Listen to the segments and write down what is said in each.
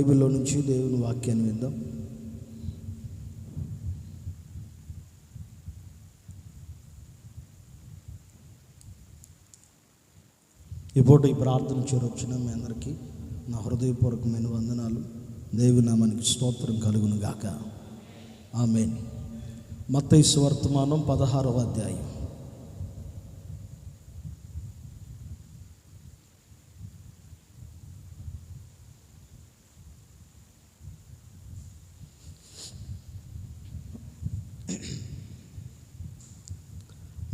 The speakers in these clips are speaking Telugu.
బైబిల్లో నుంచి దేవుని వాక్యాన్ని విందాం. ఈ పూట ఈ ప్రార్థన చేరొచ్చిన మీ అందరికీ నా హృదయపూర్వకమైన వందనాలు. దేవుని నామానికి స్తోత్రం కలుగును గాక. ఆమేన్. మత్తయి సువార్తమానం 16వ అధ్యాయం.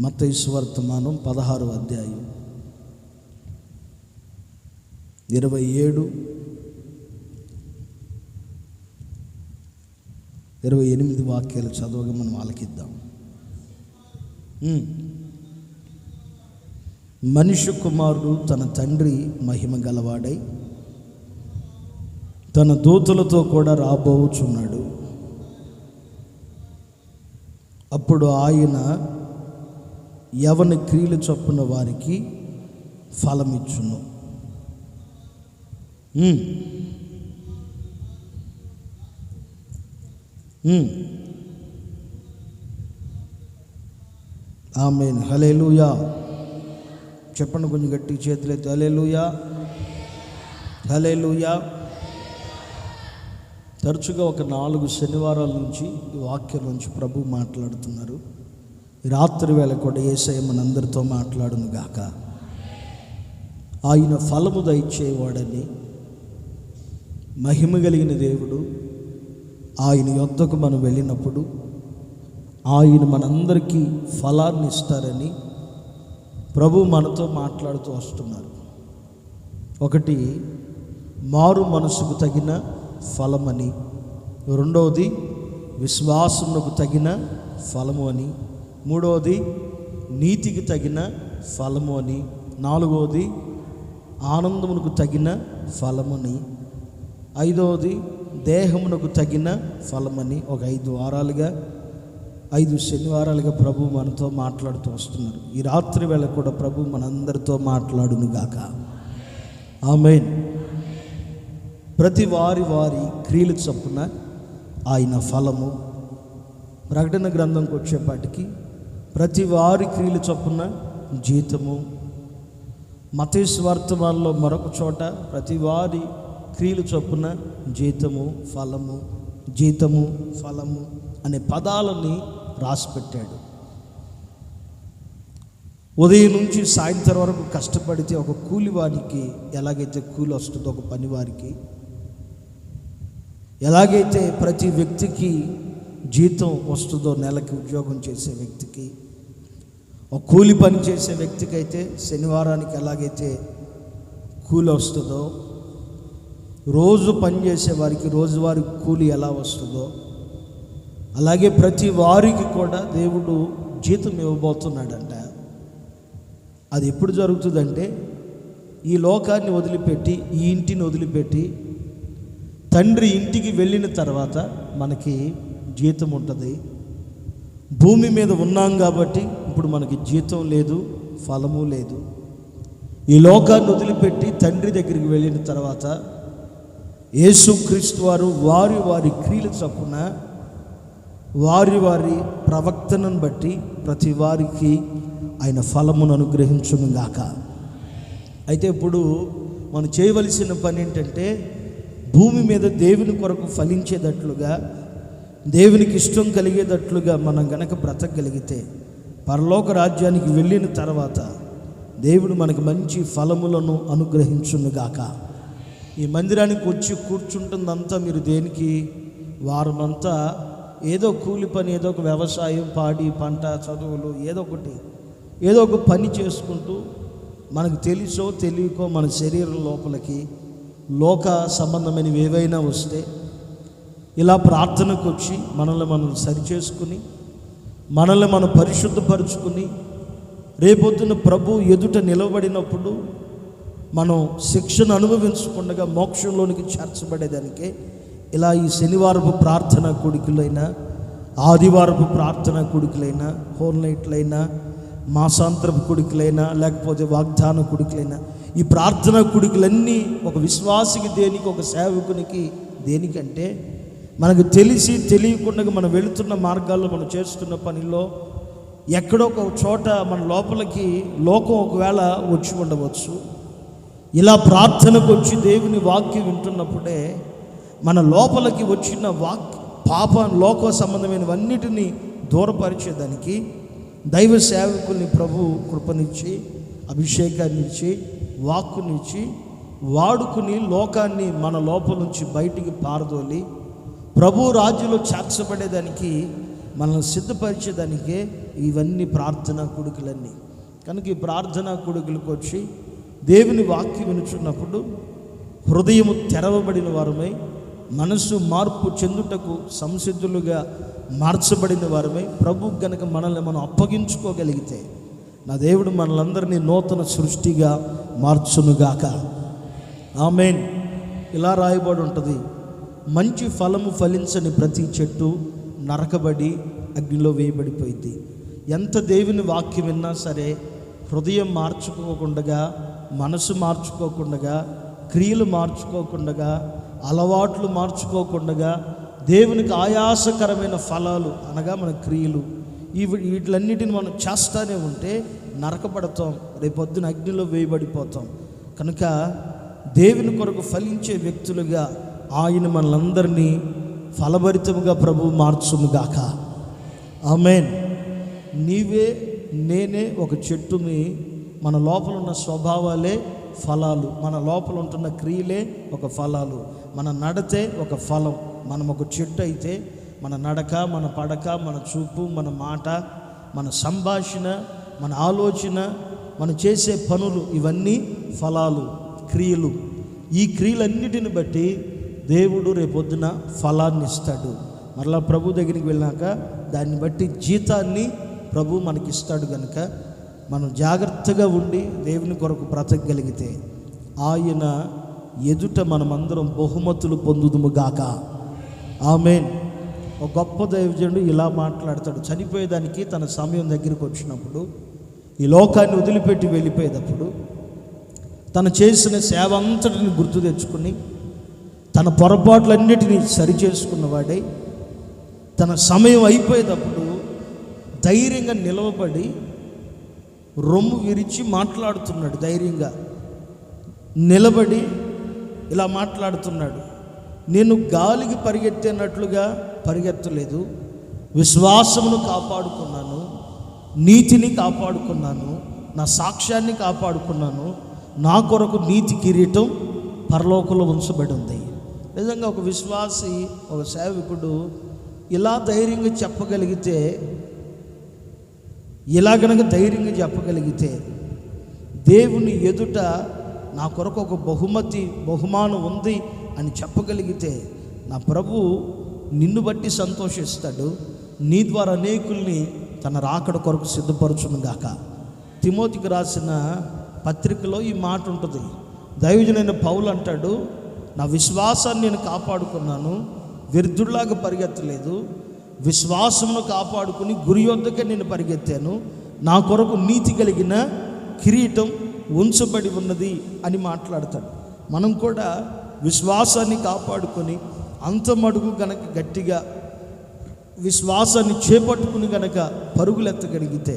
మత్తయి సువార్తమానం 16వ అధ్యాయం 27, 28 వాక్యాలు చదవగా మనం ఆలకిద్దాం. మనుష్య కుమారుడు తన తండ్రి మహిమ గలవాడై తన దూతలతో కూడా రాబోచున్నాడు. అప్పుడు ఆయన ఎవని క్రియలు చొప్పున వారికి ఫలమిచ్చును. ఆమేన్. హల్లెలూయా చెప్పండి కొంచెం గట్టి చేతులైతే. హల్లెలూయా, హల్లెలూయా. తరచుగా ఒక 4 శనివారాల నుంచి ఈ వాక్యం నుంచి ప్రభు మాట్లాడుతున్నారు. రాత్రి వేళ కూడా యేసయ్య మనందరితో మాట్లాడును గాక. ఆయన ఫలము దయచేవాడని, మహిమ కలిగిన దేవుడు, ఆయన యొద్దకు మనం వెళ్ళినప్పుడు ఆయన మనందరికీ ఫలాన్ని ఇస్తారని ప్రభు మనతో మాట్లాడుతూ వస్తున్నారు. ఒకటి మారు మనసుకు తగిన ఫలమని, రెండవది విశ్వాసమునకు తగిన ఫలము అని, మూడవది నీతికి తగిన ఫలము అని, నాలుగవది ఆనందమునకు తగిన ఫలమని, ఐదవది దేహమునకు తగిన ఫలమని. ఒక 5 శనివారాలుగా ప్రభు మనతో మాట్లాడుతూ వస్తున్నారు. ఈ రాత్రి వేళ కూడా ప్రభు మనందరితో మాట్లాడును గాక. ఆమేన్. ప్రతి వారి క్రియలు చొప్పున ఆయన ఫలము. ప్రకటన గ్రంథంకి వచ్చేపాటికి ప్రతి వారి క్రియలు చొప్పున జీతము. మత్తయి సువార్తమానంలో మరొక చోట ప్రతి వారి క్రియలు చొప్పున జీతము, ఫలము, జీతము, ఫలము అనే పదాలని రాసిపెట్టాడు. ఉదయం నుంచి సాయంత్రం వరకు కష్టపడితే ఒక కూలివానికి ఎలాగైతే కూలి వస్తుందో, ఒక పనివారికి ఎలాగైతే ప్రతి వ్యక్తికి జీతం వస్తుందో, నెలకి ఉద్యోగం చేసే వ్యక్తికి, ఒక కూలి పని చేసే వ్యక్తికి అయితే శనివారానికి ఎలాగైతే కూలి వస్తుందో, రోజు పని చేసే వారికి రోజువారి కూలి ఎలా వస్తుందో, అలాగే ప్రతి వారికి కూడా దేవుడు జీతం ఇవ్వబోతున్నాడంట. అది ఎప్పుడు జరుగుతుందంటే, ఈ లోకాన్ని వదిలిపెట్టి, ఈ ఇంటిని వదిలిపెట్టి తండ్రి ఇంటికి వెళ్ళిన తర్వాత మనకి జీతం ఉంటుంది. భూమి మీద ఉన్నాం కాబట్టి ఇప్పుడు మనకి జీతం లేదు, ఫలము లేదు. ఈ లోకాన్ని వదిలిపెట్టి తండ్రి దగ్గరికి వెళ్ళిన తర్వాత యేసుక్రీస్తు వారు వారి క్రియల చొప్పున వారి ప్రవక్తనను బట్టి ప్రతి వారికి ఆయన ఫలమును అనుగ్రహించును గాక. అయితే ఇప్పుడు మనం చేయవలసిన పని ఏంటంటే, భూమి మీద దేవుని కొరకు ఫలించేటట్లుగా, దేవునికి ఇష్టం కలిగేటట్లుగా మనం గనక బ్రతకగలిగితే పరలోక రాజ్యానికి వెళ్ళిన తర్వాత దేవుడు మనకు మంచి ఫలములను అనుగ్రహించును గాక. ఈ మందిరానికి వచ్చి కూర్చుంటుందంతా మీరు దేనికి? వారమంతా ఏదో కూలి పని, ఏదో ఒక వ్యవసాయం, పాడి పంట, చదువులు, ఏదో ఒక పని చేసుకుంటూ మనకు తెలుసో తెలియకో మన శరీరం లోపలికి లోక సంబంధమైనవి ఏవైనా వస్తే ఇలా ప్రార్థనకు వచ్చి మనల్ని మనం సరిచేసుకుని, మనల్ని మనం పరిశుద్ధపరుచుకుని, రేపొద్దున ప్రభు ఎదుట నిలబడినప్పుడు మనం శిక్షను అనుభవించకుండా మోక్షంలోనికి చేర్చబడేదానికే ఇలా ఈ శనివారపు ప్రార్థన కొడుకులైనా, ఆదివారపు ప్రార్థన కొడుకులైనా, హోల్ నైట్లైనా, మాసాంతరపు కుడికలైనా లేకపోతే వాగ్దాన కుడికలైనా ఈ ప్రార్థనా కుడికలన్నీ ఒక విశ్వాసికి దేనికి, ఒక సేవకునికి దేనికంటే మనకు తెలిసి తెలియకుండా మనం వెళుతున్న మార్గాల్లో మనం చేస్తున్న పనిలో ఎక్కడో ఒక చోట మన లోపలికి లోకం ఒకవేళ వచ్చి ఉండవచ్చు. ఇలా ప్రార్థనకు వచ్చి దేవుని వాక్యం వింటున్నప్పుడే మన లోపలికి వచ్చిన పాప లోక సంబంధమైనవన్నిటినీ దూరపరిచేదానికి దైవ సేవకుల్ని ప్రభు కృపనిచ్చి, అభిషేకాన్ని ఇచ్చి, వాక్కునిచ్చి వాడుకుని లోకాన్ని మన లోపల నుంచి బయటికి పారదోలి ప్రభు రాజ్యంలో చేర్చబడేదానికి మనల్ని సిద్ధపరిచేదానికే ఇవన్నీ ప్రార్థనా కూడికలన్నీ. కనుక ఈ ప్రార్థనా కూడికలకు వచ్చి దేవుని వాక్యం వినుచున్నప్పుడు హృదయము తెరవబడిన వారమై, మనసు మార్పు చెందుటకు సంసిద్ధులుగా మార్చబడిన వారమై ప్రభు గనక మనల్ని మనం అప్పగించుకోగలిగితే నా దేవుడు మనలందరినీ నూతన సృష్టిగా మార్చునుగాక. ఆమేన్. ఇలా రాయబడి ఉంటుంది, మంచి ఫలము ఫలించని ప్రతి చెట్టు నరకబడి అగ్నిలో వేయబడిపోయింది. ఎంత దేవుని వాక్యం విన్నా సరే హృదయం మార్చుకోకుండా, మనసు మార్చుకోకుండా, క్రియలు మార్చుకోకుండా, అలవాట్లు మార్చుకోకుండా దేవునికి ఆయాసకరమైన ఫలాలు అనగా మన క్రియలు వీటిలన్నిటిని మనం చేస్తూనే ఉంటే నరకబడతాం, రేపొద్దున అగ్నిలో వేయబడిపోతాం. కనుక దేవుని కొరకు ఫలించే వ్యక్తులుగా ఆయన మనలందరినీ ఫలభరితముగా ప్రభు మార్చునుగాక. ఆమేన్. నీవే నేనే ఒక చెట్టుని, మన లోపల ఉన్న స్వభావాలే ఫలాలు, మన లోపల ఉంటున్న క్రియలే ఒక ఫలాలు, మన నడతే ఒక ఫలం. మనం ఒక చెట్టు అయితే మన నడక, మన పడక, మన చూపు, మన మాట, మన సంభాషణ, మన ఆలోచన, మనం చేసే పనులు ఇవన్నీ ఫలాలు, క్రియలు. ఈ క్రియలన్నిటిని బట్టి దేవుడు రేపొద్దున ఫలాన్ని ఇస్తాడు. మరలా ప్రభు దగ్గరికి వెళ్ళాక దాన్ని బట్టి జీతాన్ని ప్రభు మనకిస్తాడు. కనుక మనం జాగ్రత్తగా ఉండి దేవుని కొరకు బ్రతకగలిగితే ఆయన ఎదుట మనమందరం బహుమతులు పొందుదుముగాక. ఆమేన్. ఒక గొప్ప దైవజనుడు ఇలా మాట్లాడతాడు. చనిపోయేదానికి తన సమయం దగ్గరికి వచ్చినప్పుడు, ఈ లోకాన్ని వదిలిపెట్టి వెళ్ళిపోయేటప్పుడు తను చేసిన సేవ అంతటిని గుర్తు తెచ్చుకుని తన పొరపాట్లన్నిటినీ సరిచేసుకున్నవాడై తన సమయం అయిపోయేటప్పుడు ధైర్యంగా నిలవబడి రొమ్ము విరిచి మాట్లాడుతున్నాడు. ధైర్యంగా నిలబడి ఇలా మాట్లాడుతున్నాడు, నేను గాలికి పరిగెత్తేనట్లుగా పరిగెత్తలేదు, విశ్వాసమును కాపాడుకున్నాను, నీతిని కాపాడుకున్నాను, నా సాక్ష్యాన్ని కాపాడుకున్నాను, నా కొరకు నీతి కిరీటం పరలోకంలో ఉంచబడి ఉంది. నిజంగా ఒక విశ్వాసి, ఒక సేవకుడు ఇలా ధైర్యంగా చెప్పగలిగితే, ఇలా గనక ధైర్యంగా చెప్పగలిగితే, దేవుని ఎదుట నా కొరకు ఒక బహుమానం ఉంది అని చెప్పగలిగితే నా ప్రభు నిన్ను బట్టి సంతోషిస్తాడు, నీ ద్వారా అనేకుల్ని తన రాకడ కొరకు సిద్ధపరచునుగాక. తిమోతికి రాసిన పత్రికలో ఈ మాట ఉంటుంది. దైవజనుడైన పౌలు అంటాడు, నా విశ్వాసాన్ని నేను కాపాడుకున్నాను, వ్యర్థుల్లాగా పరిగెత్తలేదు, విశ్వాసమును కాపాడుకుని గురి వద్దకే నేను పరిగెత్తాను, నా కొరకు నీతి కలిగిన కిరీటం ఉంచబడి ఉన్నది అని మాట్లాడతాడు. మనం కూడా విశ్వాసాన్ని కాపాడుకొని అంతమడుగు గనక గట్టిగా విశ్వాసాన్ని చేపట్టుకుని గనక పరుగులెత్తగలిగితే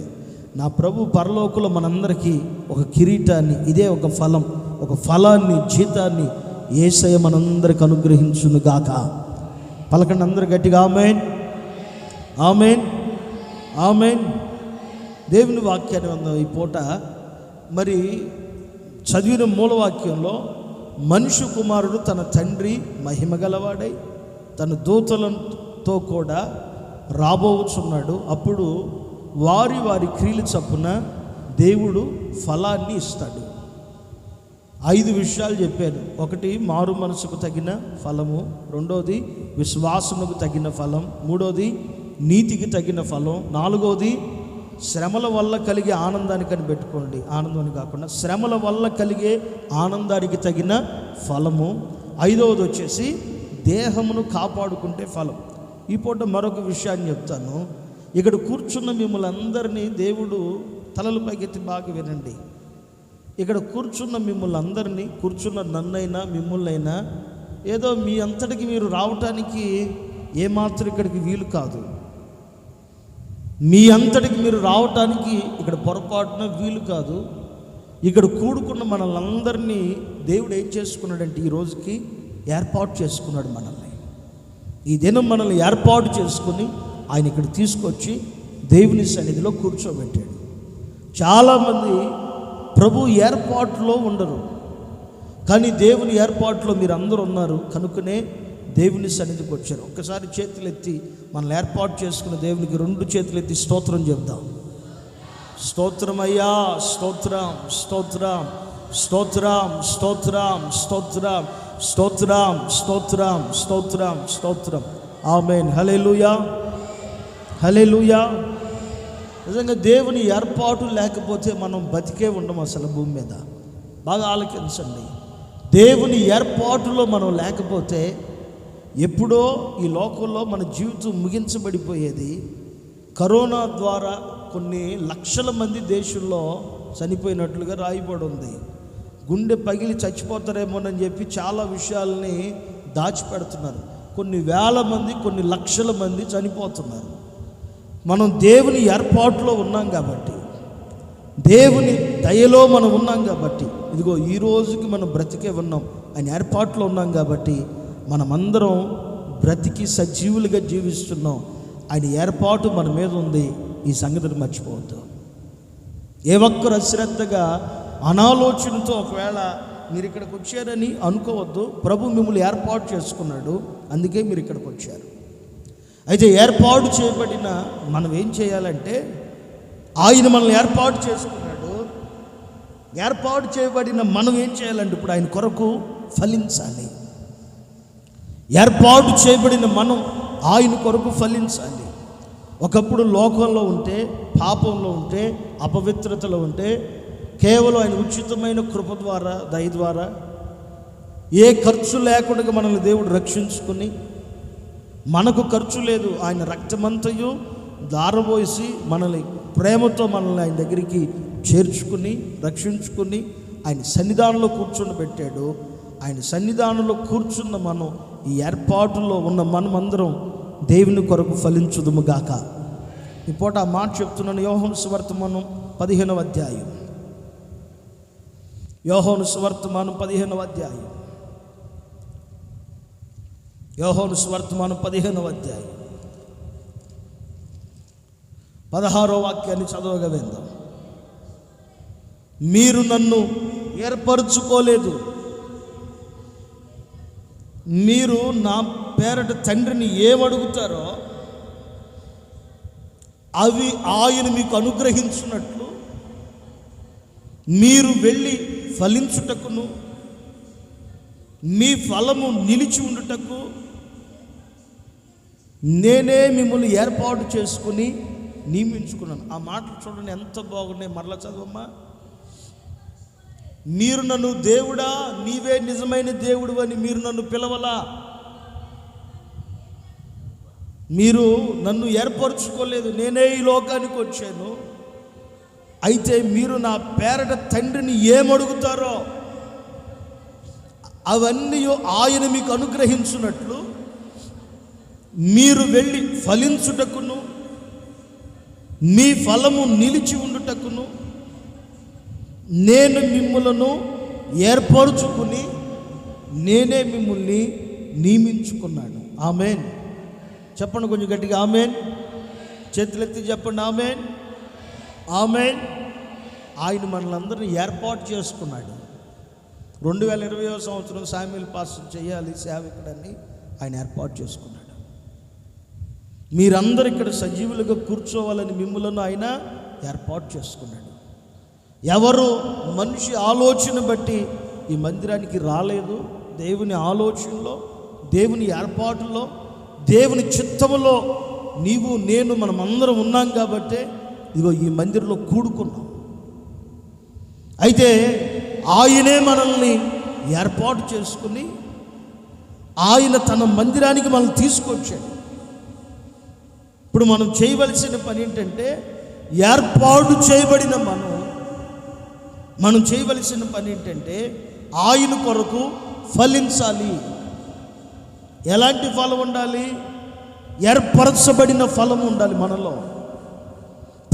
నా ప్రభు పరలోకంలో మనందరికీ ఒక కిరీటాన్ని, ఇదే ఒక ఫలం, ఒక ఫలాన్ని, జీతాన్ని యేసయ్య మనందరికి అనుగ్రహించును గాక. పలకండి అందరు గట్టిగా ఆమేన్, ఆమేన్, ఆమేన్. దేవుని వాక్యాన్ని అందాం ఈ పూట. మరి చదివిన మూలవాక్యంలో మనుష్య కుమారుడు తన తండ్రి మహిమ గలవాడై తన దూతలతో కూడా రాబోచున్నాడు. అప్పుడు వారి వారి క్రియలు చప్పున దేవుడు ఫలాన్ని ఇస్తాడు. 5 విషయాలు చెప్పాను. ఒకటి మారు మనసుకు తగిన ఫలము, రెండోది విశ్వాసముకు తగిన ఫలం, మూడోది నీతికి తగిన ఫలం, నాలుగోది శ్రమల వల్ల కలిగే ఆనందానికి అని పెట్టుకోండి, ఆనందాన్ని కాకుండా శ్రమల వల్ల కలిగే ఆనందానికి తగిన ఫలము, ఐదవది వచ్చేసి దేహమును కాపాడుకుంటే ఫలం. ఈ పూట మరొక విషయాన్ని చెప్తాను. ఇక్కడ కూర్చున్న మిమ్మల్ని అందరినీ దేవుడు తలలు పైకెత్తి బాగా వినండి. ఇక్కడ కూర్చున్న మిమ్మల్ని అందరినీ, కూర్చున్న నన్నైనా మిమ్మల్నైనా ఏదో మీ అంతటికి మీరు రావటానికి ఏమాత్రం ఇక్కడికి వీలు కాదు. మీ అంతటికి మీరు రావటానికి ఇక్కడ పొరపాటున వీలు కాదు. ఇక్కడ కూడుకున్న మనల్ని అందరినీ దేవుడు ఏం చేసుకున్నాడంటే ఈ రోజుకి ఏర్పాటు చేసుకున్నాడు. మనల్ని ఈ దినం మనల్ని ఏర్పాటు చేసుకుని ఆయన ఇక్కడ తీసుకొచ్చి దేవుని సన్నిధిలో కూర్చోబెట్టాడు. చాలామంది ప్రభు ఏర్పాటులో ఉండరు, కానీ దేవుని ఏర్పాటులో మీరు అందరూ ఉన్నారు కనుకనే దేవుని సన్నిధికి వచ్చారు. ఒక్కసారి చేతులెత్తి మనల్ని ఏర్పాటు చేసుకున్న దేవునికి 2 చేతులెత్తి స్తోత్రం చెప్దాం. స్తోత్రం అయ్యా, స్తోత్రం, స్తోత్రం, స్తోత్రం, స్తోత్రం, స్తోత్రం, స్తోత్రం, స్తోత్రం, స్తోత్రం, స్తోత్రం. ఆమేన్. హల్లెలూయా, హల్లెలూయా. నిజంగా దేవుని ఏర్పాటు లేకపోతే మనం బతికే ఉండం అసలు భూమి మీద. బాగా ఆలోచించండి. దేవుని ఏర్పాటులో మనం లేకపోతే ఎప్పుడో ఈ లోకంలో మన జీవితం ముగించబడిపోయేది. కరోనా ద్వారా కొన్ని లక్షల మంది దేశంలో చనిపోయినట్లుగా రాయబడి ఉంది. గుండె పగిలి చచ్చిపోతారేమోనని చెప్పి చాలా విషయాల్ని దాచిపెడుతున్నారు. కొన్ని వేల మంది, కొన్ని లక్షల మంది చనిపోతున్నారు. మనం దేవుని ఏర్పాటులో ఉన్నాం కాబట్టి, దేవుని దయలో మనం ఉన్నాం కాబట్టి, ఇదిగో ఈ రోజుకి మనం బ్రతికే ఉన్నాం. ఆయన ఏర్పాటులో ఉన్నాం కాబట్టి మనమందరం బ్రతికి సజీవులుగా జీవిస్తున్నాం. ఆయన ఏర్పాటు మన మీద ఉంది. ఈ సంగతిని మర్చిపోవద్దు. ఏ ఒక్కరు అశ్రద్ధగా అనాలోచనతో ఒకవేళ మీరు ఇక్కడికి వచ్చారని అనుకోవద్దు. ప్రభు మిమ్మల్ని ఏర్పాటు చేసుకున్నాడు, అందుకే మీరు ఇక్కడికి వచ్చారు. అయితే ఏర్పాటు చేయబడిన మనం ఏం చేయాలంటే, ఆయన మనల్ని ఏర్పాటు చేసుకున్నాడు. ఏర్పాటు చేయబడిన మనం ఏం చేయాలంటే ఇప్పుడు ఆయన కొరకు ఫలించాలి. ఏర్పాటు చేయబడిన మనం ఆయన కొరకు ఫలించాలి. ఒకప్పుడు లోకంలో ఉంటే, పాపంలో ఉంటే, అపవిత్రతలో ఉంటే కేవలం ఆయన ఉచితమైన కృప ద్వారా, దయ ద్వారా ఏ ఖర్చు లేకుండా మనల్ని దేవుడు రక్షించుకుని, మనకు ఖర్చు లేదు, ఆయన రక్తమంతయు దారబోసి మనల్ని ప్రేమతో మనల్ని ఆయన దగ్గరికి చేర్చుకుని రక్షించుకుని ఆయన సన్నిధానంలో కూర్చొని పెట్టాడు. ఆయన సన్నిధానంలో కూర్చున్న మనం, ఈ ఏర్పాటులో ఉన్న మనమందరం దేవుని కొరకు ఫలించుదుము గాక. ఈ పూట ఆ మాట చెప్తున్నాను. యోహాను సువార్తమానం 15వ అధ్యాయం. యోహాను సువార్తమానం 15వ అధ్యాయం. యోహాను సువార్తమానం 15వ అధ్యాయం 16వ వాక్యాన్ని చదవగా విందాం. మీరు నన్ను ఏర్పరచుకోలేదు, మీరు నా పేరట తండ్రిని ఏమడుగుతారో అవి ఆయన మీకు అనుగ్రహించినట్లు మీరు వెళ్ళి ఫలించుటకును మీ ఫలము నిలిచి ఉండుటకు నేనే మిమ్మల్ని ఏర్పాటు చేసుకుని నియమించుకున్నాను. ఆ మాటలు చూడండి ఎంత బాగున్నాయి. మరలా చదవమ్మా. మీరు నన్ను దేవుడా, నీవే నిజమైన దేవుడు అని మీరు నన్ను పిలవలా. మీరు నన్ను ఏర్పరచుకోలేదు, నేనే ఈ లోకానికి వచ్చాను. అయితే మీరు నా పేరట తండ్రిని ఏమడుగుతారో అవన్నీ ఆయన మీకు అనుగ్రహించున్నట్లు మీరు వెళ్ళి ఫలించుటకును మీ ఫలము నిలిచి ఉండుటకును నేను మిమ్ములను ఏర్పరచుకుని నేనే మిమ్మల్ని నియమించుకున్నాను. ఆమేన్. చెప్పండి కొంచెం గట్టిగా ఆమేన్. చేతులెత్తి చెప్పండి ఆమేన్, ఆమేన్. ఆయన మనలందరినీ ఏర్పాటు చేసుకున్నాడు. 2020వ సంవత్సరం శామ్యూల్ పాస్టర్ చేయాలి సేవకుడని ఆయన ఏర్పాటు చేసుకున్నాడు. మీరందరూ ఇక్కడ సజీవులుగా కూర్చోవాలని మిమ్ములను ఆయన ఏర్పాటు చేసుకున్నాడు. ఎవరు మనిషి ఆలోచన బట్టి ఈ మందిరానికి రాలేదు. దేవుని ఆలోచనలో, దేవుని ఏర్పాటులో, దేవుని చిత్తములో నీవు నేను మనమందరం ఉన్నాం కాబట్టి ఇదిగో ఈ మందిరంలో కూడుకున్నాం. అయితే ఆయనే మనల్ని ఏర్పాటు చేసుకుని ఆయన తన మందిరానికి మనల్ని తీసుకొచ్చాడు. ఇప్పుడు మనం చేయవలసిన పని ఏంటంటే ఏర్పాటు చేయబడిన మనం చేయవలసిన పని ఏంటంటే ఆయన కొరకు ఫలించాలి. ఎలాంటి ఫలం ఉండాలి? ఏర్పరచబడిన ఫలం ఉండాలి మనలో.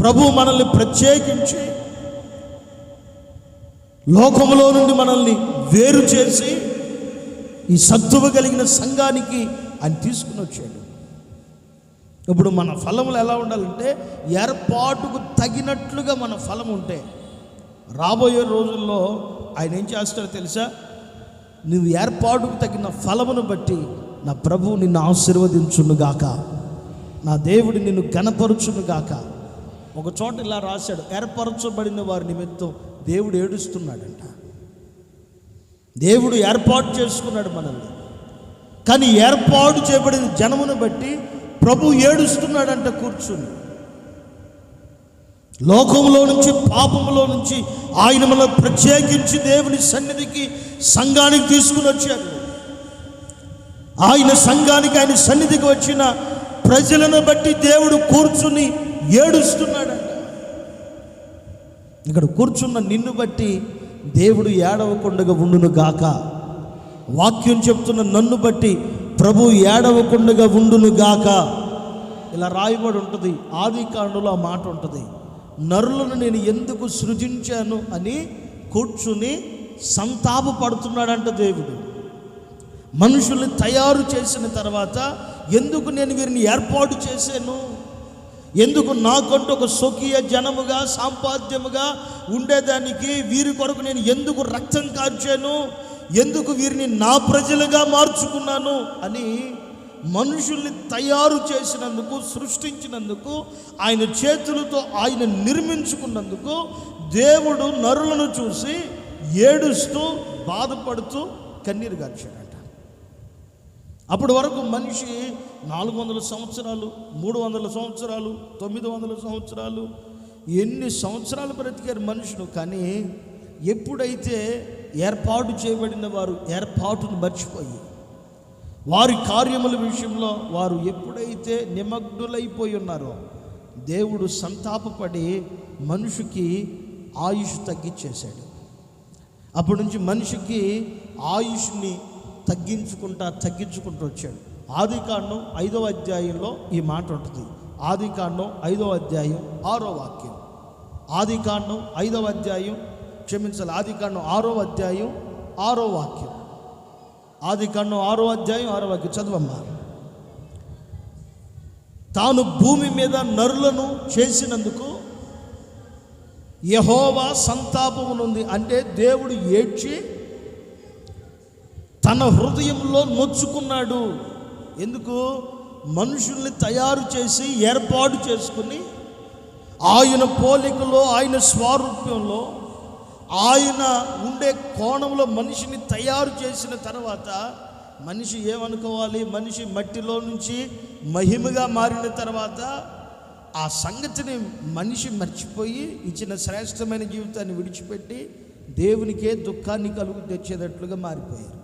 ప్రభు మనల్ని ప్రత్యేకించి లోకంలో నుండి మనల్ని వేరు చేసి ఈ సత్తువ కలిగిన సంఘానికి ఆయన తీసుకుని వచ్చాడు. ఇప్పుడు మన ఫలములు ఎలా ఉండాలంటే ఏర్పాటుకు తగినట్లుగా మన ఫలం ఉంటే రాబోయే రోజుల్లో ఆయన ఏం చేస్తాడో తెలుసా? నువ్వు ఏర్పాటుకు తగిన ఫలమును బట్టి నా ప్రభువు నిన్ను ఆశీర్వదించునుగాక, నా దేవుడు నిన్ను ఘనపరచునుగాక. ఒక చోట ఇలా రాశాడు, ఏర్పరచబడిన వారి నిమిత్తం దేవుడు ఏడుస్తున్నాడంట. దేవుడు ఏర్పాటు చేసుకున్నాడు మనల్ని, కానీ ఏర్పాటు చేయబడిన జనమును బట్టి ప్రభు ఏడుస్తున్నాడంట కూర్చుని. లోకంలో నుంచి, పాపంలో నుంచి ఆయన మనల్ని ప్రత్యేకించి దేవుని సన్నిధికి, సంఘానికి తీసుకుని వచ్చాడు. ఆయన సంఘానికి, ఆయన సన్నిధికి వచ్చిన ప్రజలను బట్టి దేవుడు కూర్చుని ఏడుస్తున్నాడంట. ఇక్కడ కూర్చున్న నిన్ను బట్టి దేవుడు ఏడవకుండగా ఉండును గాక. వాక్యం చెప్తున్న నన్ను బట్టి ప్రభు ఏడవకుండగా ఉండును గాక. ఇలా రాయబడి ఉంటుంది. ఆదికాండంలో ఆ మాట ఉంటుంది, నరులను నేను ఎందుకు సృజించాను అని కూర్చుని సంతాపపడుతున్నాడంట దేవుడు. మనుషుల్ని తయారు చేసిన తర్వాత ఎందుకు నేను వీరిని ఏర్పాటు చేశాను, ఎందుకు నాకంటూ ఒక స్వకీయ జనముగా, సాంపాద్యముగా ఉండేదానికి వీరి కొరకు నేను ఎందుకు రక్తం కార్చాను, ఎందుకు వీరిని నా ప్రజలుగా మార్చుకున్నాను అని మనుషుల్ని తయారు చేసినందుకు, సృష్టించినందుకు, ఆయన చేతులతో ఆయన నిర్మించుకున్నందుకు దేవుడు నరులను చూసి ఏడుస్తూ, బాధపడుతూ కన్నీరు గార్చాడట. అప్పటి వరకు మనిషి 400 సంవత్సరాలు, 300 సంవత్సరాలు, 900 సంవత్సరాలు, ఎన్ని సంవత్సరాలు బ్రతికారు మనుషులు. కానీ ఎప్పుడైతే ఏర్పాటు చేయబడిన వారు ఏర్పాటును మర్చిపోయి వారి కార్యముల విషయంలో వారు ఎప్పుడైతే నిమగ్నులైపోయి ఉన్నారో దేవుడు సంతాపపడి మనిషికి ఆయుష్ తగ్గించేశాడు. అప్పటి నుంచి మనిషికి ఆయుష్ని తగ్గించుకుంటూ వచ్చాడు. ఆదికాండం 5వ అధ్యాయంలో ఈ మాట ఉంటుంది. ఆదికాండం 5వ అధ్యాయం 6వ వాక్యం. ఆదికాండం 5వ అధ్యాయం, క్షమించాలి, ఆదికాండం 6వ అధ్యాయం 6వ వాక్యం. ఆదికాండం 6వ అధ్యాయం 6వ వాక్యం చదవమ్మా. తాను భూమి మీద నరులను చేసినందుకు యెహోవా సంతాపమునుంది. అంటే దేవుడు ఏడ్చి తన హృదయంలో నొచ్చుకున్నాడు. ఎందుకు? మనుషుల్ని తయారు చేసి ఏర్పాటు చేసుకుని ఆయన పోలికలో, ఆయన స్వారూప్యంలో, ఆయన ఉండే కోణంలో మనిషిని తయారు చేసిన తర్వాత మనిషి ఏమనుకోవాలి? మనిషి మట్టిలో నుంచి మహిమగా మారిన తర్వాత ఆ సంగతిని మనిషి మర్చిపోయి ఇచ్చిన శ్రేష్టమైన జీవితాన్ని విడిచిపెట్టి దేవునికే దుఃఖాన్ని కలుగు తెచ్చేటట్లుగా మారిపోయారు.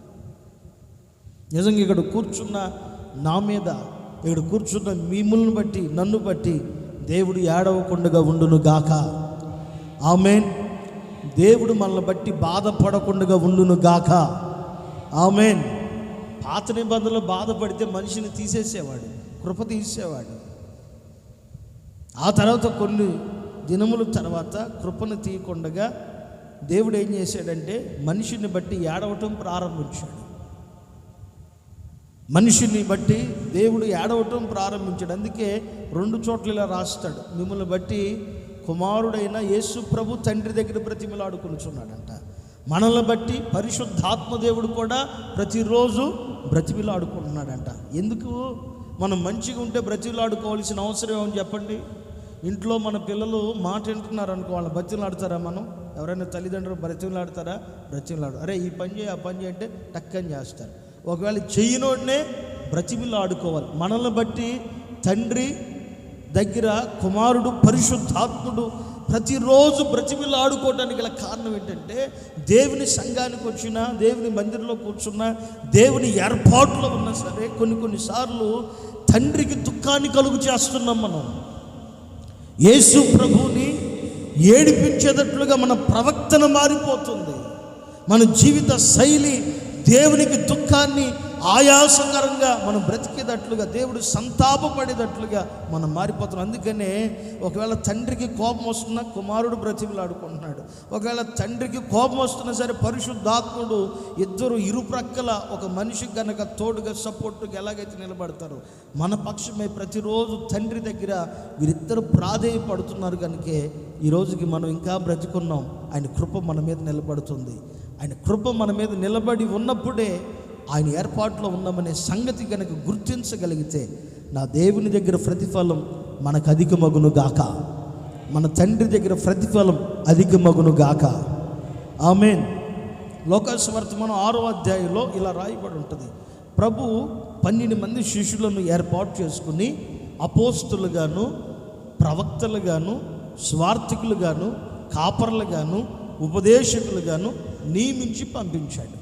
నిజంగా ఇక్కడ కూర్చున్న నా మీద, ఇక్కడ కూర్చున్న మిమ్మల్ని బట్టి, నన్ను బట్టి దేవుడు ఏడవకుండగా ఉండును గాక. ఆమేన్. దేవుడు మనల్ని బట్టి బాధపడకుండగా ఉండును గాక. ఆమేన్. పాత నిబంధనలో బాధపడితే మనిషిని తీసేసేవాడు, కృప తీసేవాడు. ఆ తర్వాత కొన్ని దినముల తర్వాత కృపను తీయకుండగా దేవుడు ఏం చేశాడంటే మనిషిని బట్టి ఏడవటం ప్రారంభించాడు. మనిషిని బట్టి దేవుడు ఏడవటం ప్రారంభించాడు. అందుకే 2 చోట్ల ఇలా రాస్తాడు, మిమ్మల్ని బట్టి కుమారుడైన యేసు ప్రభు తండ్రి దగ్గర బ్రతిమిలాడుకొనుచున్నాడంట. మనల్ని బట్టి పరిశుద్ధాత్మ దేవుడు కూడా ప్రతిరోజు బ్రతిమిలాడుకుంటున్నాడంట. ఎందుకు? మనం మంచిగా ఉంటే బ్రతిమిలాడుకోవాల్సిన అవసరం ఏమని చెప్పండి? ఇంట్లో మన పిల్లలు మాట వింటున్నారు అనుకో, వాళ్ళని బ్రతిమిలాడతారా? మనం ఎవరైనా తల్లిదండ్రులు బ్రతిమిలాడతారా? బ్రతిమిలాడు. అరే ఈ పని చేయి, ఆ పని చేయి అంటే టక్కని చేస్తారు. ఒకవేళ చెయ్యినోడినే బ్రతిమిలాడుకోవాలి. మనల్ని బట్టి తండ్రి దగ్గర కుమారుడు పరిశుద్ధాత్ముడు ప్రతిరోజు బ్రతిమిలాడుకోవడానికి గల కారణం ఏంటంటే దేవుని సంఘానికి వచ్చినా, దేవుని మందిరంలో కూర్చున్నా, దేవుని ఏర్పాటులో ఉన్నా సరే కొన్నిసార్లు తండ్రికి దుఃఖాన్ని కలుగు చేస్తున్నాం మనం. యేసు ప్రభువుని ఏడిపించేటట్లుగా మన ప్రవర్తన మారిపోతుంది. మన జీవిత శైలి దేవునికి దుఃఖాన్ని ఆయాసకరంగా మనం బ్రతికేటట్లుగా, దేవుడు సంతాపపడేటట్లుగా మనం మారిపోతున్నాం. అందుకనే ఒకవేళ తండ్రికి కోపం వస్తున్నా కుమారుడు బ్రతిమలాడుకుంటున్నాడు. ఒకవేళ తండ్రికి కోపం వస్తున్నా సరే పరిశుద్ధాత్ముడు ఇద్దరు ఇరుప్రక్కల ఒక మనిషికి కనుక తోడుగా సపోర్టుగా ఎలాగైతే నిలబడతారో మన పక్షమై ప్రతిరోజు తండ్రి దగ్గర వీరిద్దరు ప్రాధేయపడుతున్నారు. కనుకే ఈ రోజుకి మనం ఇంకా బ్రతికున్నాం. ఆయన కృప మన మీద నిలబడుతుంది. ఆయన కృప మన మీద నిలబడి ఉన్నప్పుడే ఆయన ఏర్పాటులో ఉన్నామనే సంగతి కనుక గుర్తించగలిగితే నా దేవుని దగ్గర ప్రతిఫలం మనకు అధికమగును గాక, మన తండ్రి దగ్గర ప్రతిఫలం అధికమగును గాక. ఆమేన్. లోకాసువార్త 6వ అధ్యాయంలో ఇలా రాయబడి ఉంటుంది. ప్రభు 12 మంది శిష్యులను ఏర్పాటు చేసుకుని అపోస్తులుగాను, ప్రవక్తలుగాను, స్వార్థికులుగాను, కాపర్లుగాను, ఉపదేశకులుగాను నియమించి పంపించాడు.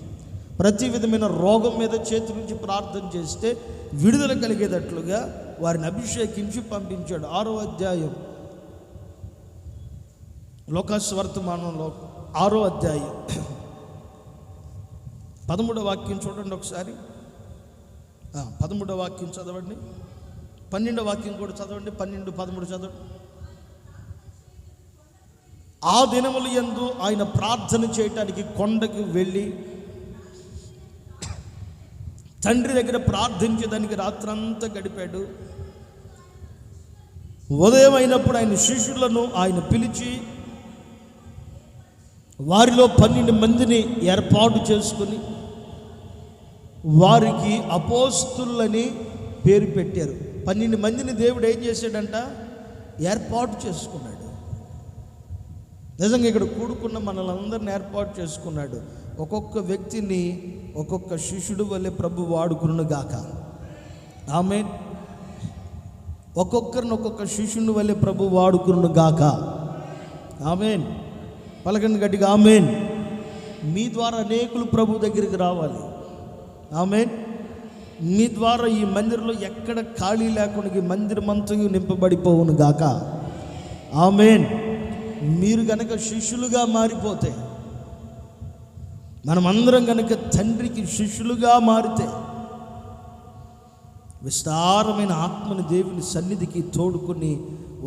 ప్రతి విధమైన రోగం మీద చేతి నుంచి ప్రార్థన చేస్తే విడుదల కలిగేటట్లుగా వారిని అభిషేకించి పంపించాడు. 6వ అధ్యాయం లోకాసువార్తమానంలో 6వ అధ్యాయం 13వ వాక్యం చూడండి ఒకసారి. 13వ వాక్యం చదవండి. 12వ వాక్యం కూడా చదవండి. 12, 13 చదవండి. ఆ దినముల యందు ఆయన ప్రార్థన చేయటానికి కొండకి వెళ్ళి తండ్రి దగ్గర ప్రార్థించేదానికి రాత్రంతా గడిపాడు. ఉదయం అయినప్పుడు ఆయన శిష్యులను ఆయన పిలిచి వారిలో 12 మందిని ఏర్పాటు చేసుకుని వారికి అపోస్తులని పేరు పెట్టారు. 12 మందిని దేవుడు ఏం చేశాడంట? ఏర్పాటు చేసుకున్నాడు. నిజంగా ఇక్కడ కూడుకున్న మనల్ని అందరిని ఏర్పాటు చేసుకున్నాడు. ఒక్కొక్క వ్యక్తిని ఒక్కొక్క శిష్యుడు వల్లే ప్రభు వాడుకును గాక. ఆమేన్. ఒక్కొక్కరిని ఒక్కొక్క శిష్యుని వల్లే ప్రభు వాడుకును గాక. ఆమేన్. పలకండి గట్టిగా ఆమేన్. మీ ద్వారా అనేకులు ప్రభు దగ్గరికి రావాలి. ఆమేన్. మీ ద్వారా ఈ మందిరంలో ఎక్కడ ఖాళీ లేకుండా ఈ మందిరమంతా నింపబడిపోవును గాక. ఆమేన్. మీరు గనక శిష్యులుగా మారిపోతే, మనమందరం గనక తండ్రికి శిష్యులుగా మారితే విస్తారమైన ఆత్మని దేవుని సన్నిధికి తోడుకొని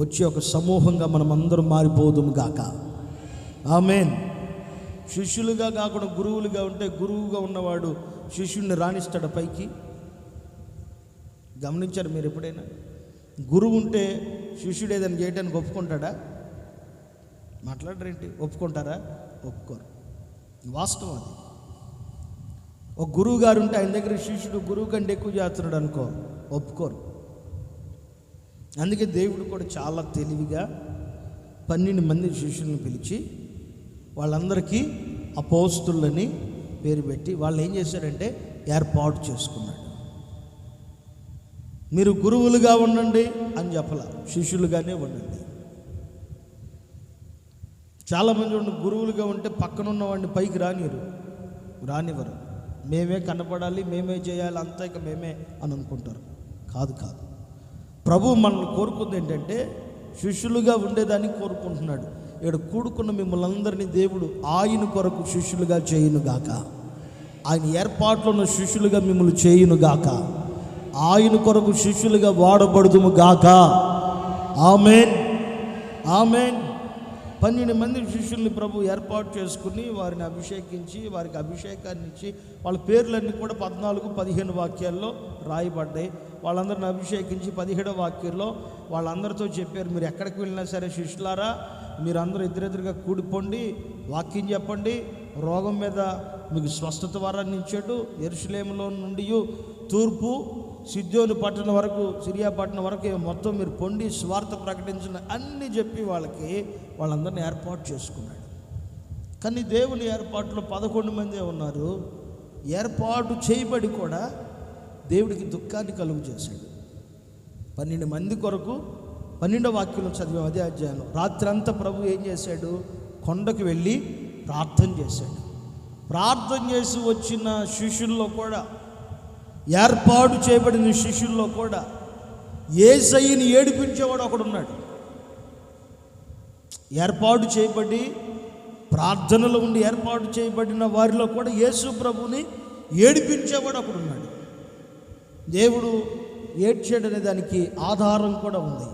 వచ్చే ఒక సమూహంగా మనమందరం మారిపోదుము గాక. ఆమేన్. శిష్యులుగా కాకుండా గురువులుగా ఉంటే, గురువుగా ఉన్నవాడు శిష్యుడిని రాణిస్తాడు పైకి. గమనించారు మీరు ఎప్పుడైనా? గురువు ఉంటే శిష్యుడు ఏదైనా చేయడానికి ఒప్పుకుంటాడా? మాట్లాడరేంటి? ఒప్పుకుంటారా? ఒప్పుకోరు. వాస్తవం అది. ఒక గురువు గారు ఉంటే ఆయన దగ్గర శిష్యుడు గురువు కంటే ఎక్కువ చేస్తున్నాడు అనుకో, ఒప్పుకోరు. అందుకే దేవుడు కూడా చాలా తెలివిగా 12 మంది శిష్యులను పిలిచి వాళ్ళందరికీ అపోస్తులని పేరు పెట్టి వాళ్ళు ఏం చేశారంటే ఏర్పాటు చేసుకున్నాడు. మీరు గురువులుగా ఉండండి అని చెప్పలా, శిష్యులుగానే ఉండండి. చాలామంది గురువులుగా ఉంటే పక్కనున్న వాడిని పైకి రానివ్వరు. మేమే కనపడాలి, మేమే చేయాలి, అంతా ఇక మేమే అని అనుకుంటారు. కాదు. ప్రభు మనల్ని కోరుకుంది ఏంటంటే శిష్యులుగా ఉండేదాన్ని కోరుకుంటున్నాడు. ఇక్కడ కూడుకున్న మిమ్మల్ని అందరినీ దేవుడు ఆయన కొరకు శిష్యులుగా చేయునుగాక. ఆయన ఏర్పాట్లో ఉన్న శిష్యులుగా మిమ్మల్ని చేయునుగాక. ఆయన కొరకు శిష్యులుగా వాడబడుదుము గాక. ఆమేన్. ఆమేన్. 12 మంది శిష్యుల్ని ప్రభు ఏర్పాటు చేసుకుని వారిని అభిషేకించి వారికి అభిషేకాన్ని ఇచ్చి వాళ్ళ పేర్లన్నీ కూడా 14, 15 వాక్యాల్లో రాయబడ్డాయి. వాళ్ళందరిని అభిషేకించి 17వ వాక్యంలో వాళ్ళందరితో చెప్పారు, మీరు ఎక్కడికి వెళ్ళినా సరే శిష్యులారా మీరందరూ ఎదురెదురుగా కూడిపోండి, వాక్యం చెప్పండి, రోగం మీద మీకు స్వస్థత వరాన్ని ఇచ్చాడు. యెరూషలేములో నుండి తూర్పు సిద్యోను పట్టణం వరకు, సిరియా పట్టణం వరకు మొత్తం మీరు పొండి స్వార్థ ప్రకటించిన అన్నీ చెప్పి వాళ్ళందరినీ ఏర్పాటు చేసుకున్నాడు. కానీ దేవుని ఏర్పాటులో 11 మందే ఉన్నారు. ఏర్పాటు చేయబడి కూడా దేవుడికి దుఃఖాన్ని కలుగు చేశాడు. 12 మంది కొరకు 12వ వాక్యంలో చదివాం అదే అధ్యాయం. రాత్రంతా ప్రభు ఏం చేశాడు? కొండకు వెళ్ళి ప్రార్థన చేశాడు. ప్రార్థన చేసి వచ్చిన శిష్యుల్లో కూడా, ఏర్పాటు చేయబడిన శిష్యుల్లో కూడా యేసయ్యని ఏడిపించేవాడు ఒకడున్నాడు. ఏర్పాటు చేయబడి ప్రార్థనలో ఉండి ఏర్పాటు చేయబడిన వారిలో కూడా యేసు ప్రభుని ఏడిపించేవాడు ఒకడున్నాడు. దేవుడు ఏడ్చాడనే దానికి ఆధారం కూడా ఉంది.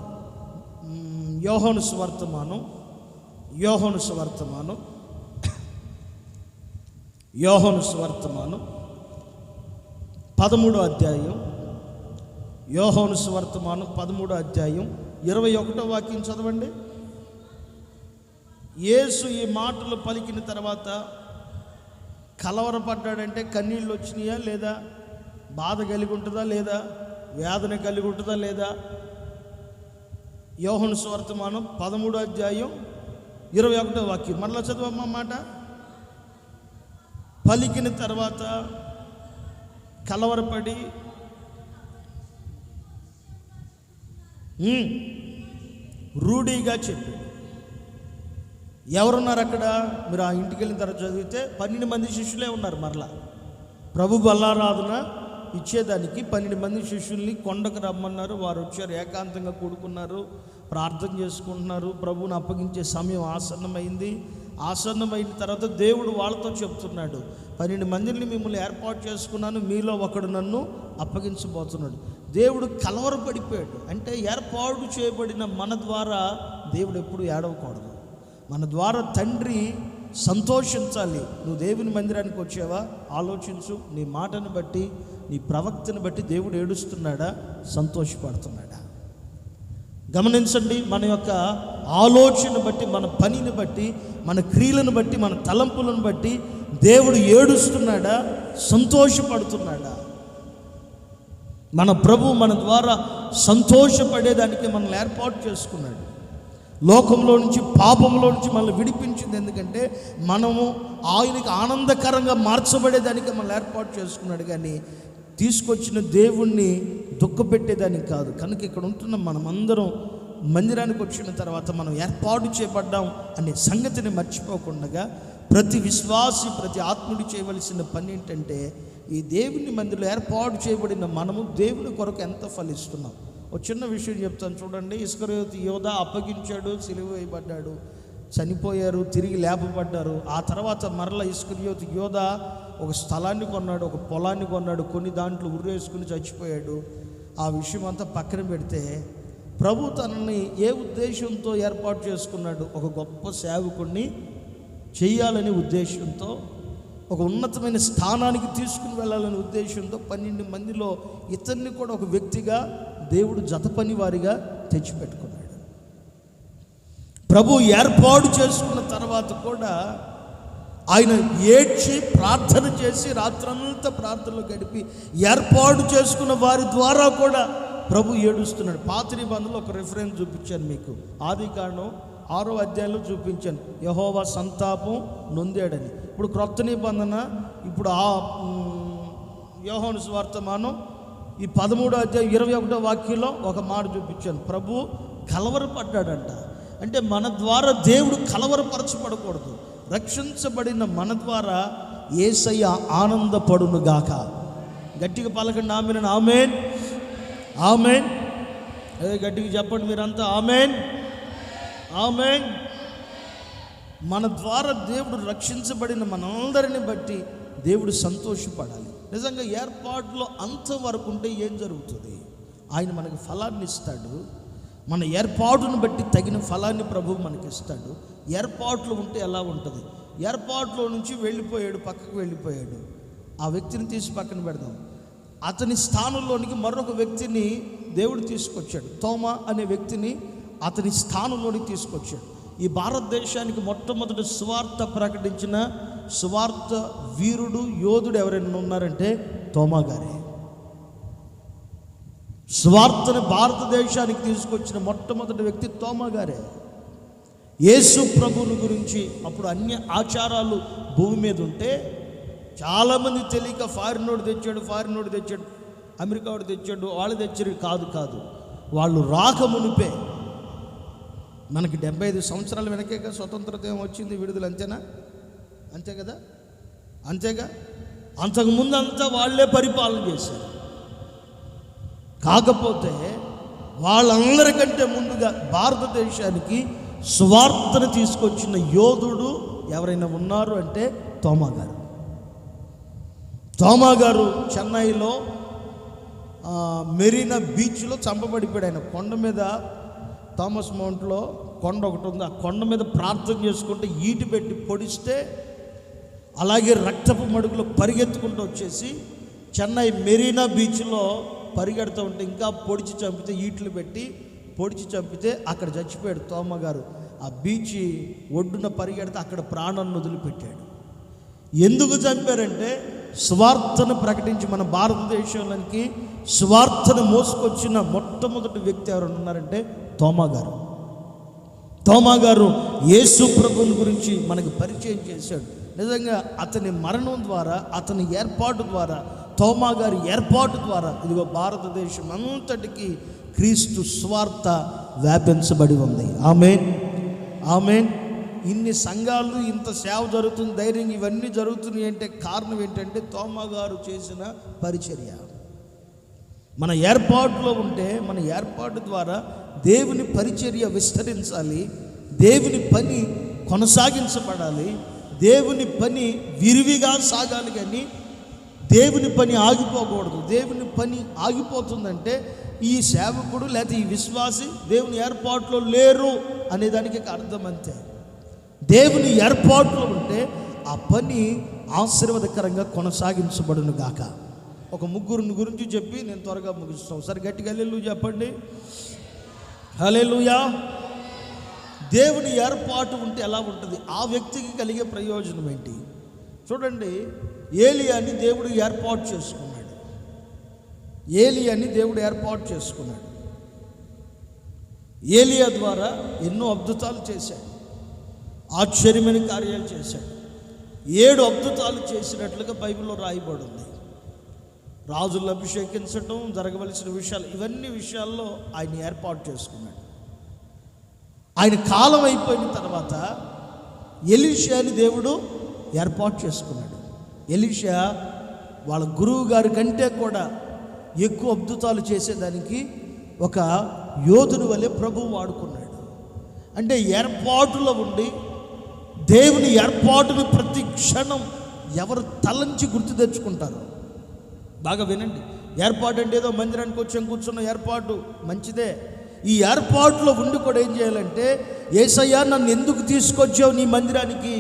యోహాను సువార్తమానం 13వ అధ్యాయం, యోహాను సువార్తమానం 13వ అధ్యాయం 21వ వాక్యం చదవండి. యేసు ఈ మాటలు పలికిన తర్వాత కలవరపడ్డాడంటే కన్నీళ్ళు వచ్చినాయా లేదా, బాధ కలిగి ఉంటుందా లేదా, వేదన కలిగి ఉంటుందా లేదా? యోహాను సువార్తమానం 13వ అధ్యాయం 21వ వాక్యం మరలా చదవమ్మా మాట. పలికిన తర్వాత కలవరపడి రూఢీగా చెప్పాడు. ఎవరున్నారు అక్కడ? మీరు ఆ ఇంటికి వెళ్ళిన తర్వాత చదివితే 12 మంది శిష్యులే ఉన్నారు. మరలా ప్రభు బల్లారాధన ఇచ్చేదానికి 12 మంది శిష్యుల్ని కొండకు రమ్మన్నారు. వారు వచ్చారు, ఏకాంతంగా కూడుకున్నారు, ప్రార్థన చేసుకుంటున్నారు. ప్రభువుని అప్పగించే సమయం ఆసన్నమైన తర్వాత దేవుడు వాళ్ళతో చెప్తున్నాడు, 12 మందిని మిమ్మల్ని ఏర్పాటు చేసుకున్నాను, మీలో ఒకడు నన్ను అప్పగించబోతున్నాడు. దేవుడు కలవరపడిపోయాడు. అంటే ఏర్పాటు చేయబడిన మన ద్వారా దేవుడు ఎప్పుడు ఏడవకూడదు. మన ద్వారా తండ్రి సంతోషించాలి. నువ్వు దేవుని మందిరానికి వచ్చావా? ఆలోచించు. నీ మాటను బట్టి, నీ ప్రవక్తను బట్టి దేవుడు ఏడుస్తున్నాడా, సంతోషపడుతున్నాడా? గమనించండి. మన యొక్క ఆలోచన బట్టి, మన పనిని బట్టి, మన క్రియలను బట్టి, మన తలంపులను బట్టి దేవుడు ఏడుస్తున్నాడా, సంతోషపడుతున్నాడా? మన ప్రభు మన ద్వారా సంతోషపడేదానికి మనల్ని ఏర్పాటు చేసుకున్నాడు. లోకంలో నుంచి, పాపంలో నుంచి మనల్ని విడిపించింది. ఎందుకంటే మనము ఆయనకి ఆనందకరంగా మార్చబడేదానికి మనల్ని ఏర్పాటు చేసుకున్నాడు, కానీ తీసుకొచ్చిన దేవుణ్ణి దుఃఖపెట్టేదానికి కాదు. కనుక ఇక్కడ ఉంటున్న మనమందరం మందిరానికి వచ్చిన తర్వాత మనం ఏర్పాటు చేయబడ్డాం అనే సంగతిని మర్చిపోకుండా ప్రతి విశ్వాసి, ప్రతి ఆత్ముడి చేయవలసిన పని ఏంటంటే, ఈ దేవుని మందిరంలో ఏర్పాటు చేయబడిన మనము దేవుని కొరకు ఎంత ఫలిస్తున్నాం. ఒక చిన్న విషయం చెప్తాను చూడండి. ఇస్కరియోతు యోధా అప్పగించాడు, సిలువ వేయబడ్డాడు, చనిపోయారు, తిరిగి లేపబడ్డారు. ఆ తర్వాత మరలా ఇస్కరియోతు యోధా ఒక స్థలాన్ని కొన్నాడు, ఒక పొలాన్ని కొన్నాడు, కొన్ని దాంట్లో ఉర్రేసుకుని చచ్చిపోయాడు. ఆ విషయం అంతా పక్కన పెడితే ప్రభు తనని ఏ ఉద్దేశంతో ఏర్పాటు చేసుకున్నాడు? ఒక గొప్ప సేవకుడిని చేయాలనే ఉద్దేశంతో, ఒక ఉన్నతమైన స్థానానికి తీసుకుని వెళ్ళాలనే ఉద్దేశంతో 12 మందిలో ఇతన్ని కూడా ఒక వ్యక్తిగా దేవుడు జతపని వారిగా తెచ్చిపెట్టుకున్నాడు. ప్రభు ఏర్పాటు చేసుకున్న తర్వాత కూడా ఆయన ఏడ్చి ప్రార్థన చేసి రాత్రంతా ప్రార్థనలో గడిపి ఏర్పాటు చేసుకున్న వారి ద్వారా కూడా ప్రభు ఏడుస్తున్నాడు. పాత నిబంధనలో ఒక రిఫరెన్స్ చూపించాను మీకు. ఆదికాండం 6వ అధ్యాయంలో చూపించాను, యెహోవా సంతాపం నొందాడని. ఇప్పుడు క్రొత్త నిబంధన, ఇప్పుడు యోహాను సువార్తమానం ఈ 13వ అధ్యాయం 21వ వాక్యంలో ఒక మాట చూపించాను, ప్రభు కలవరపడ్డాడంట. అంటే మన ద్వారా దేవుడు కలవరపరచబడకూడదు. రక్షించబడిన మన ద్వారా యేసయ్య ఆనందపడును గాక. గట్టిగా పలకండి ఆమేన్. ఆమేన్, ఆమేన్. అదే గట్టిగా చెప్పండి మీరంతా, ఆమేన్, ఆమేన్. మన ద్వారా దేవుడు రక్షించబడిన మనందరిని బట్టి దేవుడు సంతోషపడాలి. నిజంగా ఏర్పాటులో అంతవరకు ఉంటే ఏం జరుగుతుంది? ఆయన మనకి ఫలాన్ని ఇస్తాడు. మన ఏర్పాటును బట్టి తగిన ఫలాన్ని ప్రభువు మనకి ఇస్తాడు. ఏర్పాట్లు ఉంటే ఎలా ఉంటుంది? ఏర్పాట్లో నుంచి వెళ్ళిపోయాడు, పక్కకు వెళ్ళిపోయాడు. ఆ వ్యక్తిని తీసి పక్కన పెడదాం. అతని స్థానంలోనికి మరొక వ్యక్తిని దేవుడు తీసుకొచ్చాడు. తోమా అనే వ్యక్తిని అతని స్థానంలోనికి తీసుకొచ్చాడు. ఈ భారతదేశానికి మొట్టమొదటి సువార్త ప్రకటించిన సువార్త వీరుడు, యోధుడు ఎవరైనా ఉన్నారంటే తోమా గారే. సువార్తను భారతదేశానికి తీసుకొచ్చిన మొట్టమొదటి వ్యక్తి తోమా గారే. యేసు ప్రభువుని గురించి అప్పుడు అన్య ఆచారాలు భూమి మీద ఉంటే చాలామంది తెలియక ఫారినోడు తెచ్చాడు, అమెరికా వాడు తెచ్చాడు, వాళ్ళు తెచ్చారు. కాదు, వాళ్ళు రాకమునిపే, మనకి 75 సంవత్సరాల వెనకే స్వతంత్రత వచ్చింది, విడుదల. అంతే కదా, అంతేగా. అంతకుముందు అంతా వాళ్ళే పరిపాలన చేశారు. కాకపోతే వాళ్ళందరికంటే ముందుగా భారతదేశానికి సువార్తను తీసుకొచ్చిన యోధుడు ఎవరైనా ఉన్నారు అంటే తోమా గారు. తోమా గారు చెన్నైలో మెరీనా బీచ్లో చంపబడిపోయాడు. ఆయన కొండ మీద, థామస్ మౌంట్లో కొండ ఒకటి ఉంది, ఆ కొండ మీద ప్రార్థన చేసుకుంటే ఈటి పెట్టి పొడిస్తే అలాగే రక్తపు మడుగులో పరిగెత్తుకుంటూ వచ్చేసి చెన్నై మెరీనా బీచ్లో పరిగెడుతూ ఉంటే ఇంకా పొడిచి చంపితే, ఈట్లు పెట్టి పొడిచి చంపితే అక్కడ చచ్చిపోయాడు తోమా గారు. ఆ బీచ్ ఒడ్డున పరిగెడితే అక్కడ ప్రాణాన్ని వదిలిపెట్టాడు. ఎందుకు చంపారంటే స్వార్థను ప్రకటించి మన భారతదేశంలోనికి స్వార్థను మోసుకొచ్చిన మొట్టమొదటి వ్యక్తి ఎవరు ఉన్నారంటే తోమా గారు. తోమా గారు యేసు ప్రభువుని గురించి మనకు పరిచయం చేశాడు. నిజంగా అతని మరణం ద్వారా, అతని ఏర్పాటు ద్వారా, తోమా గారి ఏర్పాటు ద్వారా ఇదిగో భారతదేశం అంతటికి క్రీస్తు స్వార్థ వ్యాపించబడి ఉంది. ఆమేన్, ఆమేన్. ఇన్ని సంఘాలు, ఇంత సేవ జరుగుతుంది, ధైర్యం ఇవన్నీ జరుగుతున్నాయి అంటే కారణం ఏంటంటే తోమా గారు చేసిన పరిచర్య. మన ఏర్పాటులో ఉంటే మన ఏర్పాటు ద్వారా దేవుని పరిచర్య విస్తరించాలి, దేవుని పని కొనసాగించబడాలి, దేవుని పని విరివిగా సాగాలి. కానీ దేవుని పని ఆగిపోకూడదు. దేవుని పని ఆగిపోతుందంటే ఈ సేవకుడు లేకపోతే ఈ విశ్వాసి దేవుని ఏర్పాటులో లేరు అనేదానికి అర్థం అంతే. దేవుని ఏర్పాటులో ఉంటే ఆ పని ఆశీర్వాదకరంగా కొనసాగించబడును గాక. ఒక ముగ్గురిని గురించి చెప్పి నేను త్వరగా ముగిస్తాను. ఒకసారి గట్టిగా హల్లెలూయా చెప్పండి. హల్లెలూయా. దేవుని ఏర్పాటు ఉంటే ఎలా ఉంటుంది, ఆ వ్యక్తికి కలిగే ప్రయోజనం ఏంటి చూడండి. ఏలియాని దేవుడు ఏర్పాటు చేసుకున్నాడు. ఏలియాని దేవుడు ఏర్పాటు చేసుకున్నాడు. ఏలియా ద్వారా ఎన్నో అద్భుతాలు చేశాడు, ఆశ్చర్యమైన కార్యాలు చేశాడు. 7 అద్భుతాలు చేసినట్లుగా బైబిల్లో రాయబడి ఉంది. రాజులను అభిషేకించడం, జరగవలసిన విషయాలు, ఇవన్నీ విషయాల్లో ఆయన ఏర్పాటు చేసుకున్నాడు. ఆయన కాలం అయిపోయిన తర్వాత ఎలీషాని దేవుడు ఏర్పాటు చేసుకున్నాడు. ఎలీషా వాళ్ళ గురువు గారి కంటే కూడా ఎక్కువ అద్భుతాలు చేసేదానికి ఒక యోధుని వలె ప్రభువు వాడుకున్నాడు. అంటే ఏర్పాటులో ఉండి దేవుని ఏర్పాటుని ప్రతి క్షణం ఎవరు తలంచి గుర్తు తెచ్చుకుంటారు. బాగా వినండి. ఏర్పాటు అంటే ఏదో మందిరానికి వచ్చాం కూర్చున్న ఏర్పాటు మంచిదే. ఈ ఏర్పాటులో ఉండి కూడా ఏం చేయాలంటే, యేసయ్యా నన్ను ఎందుకు తీసుకొచ్చావు నీ మందిరానికి,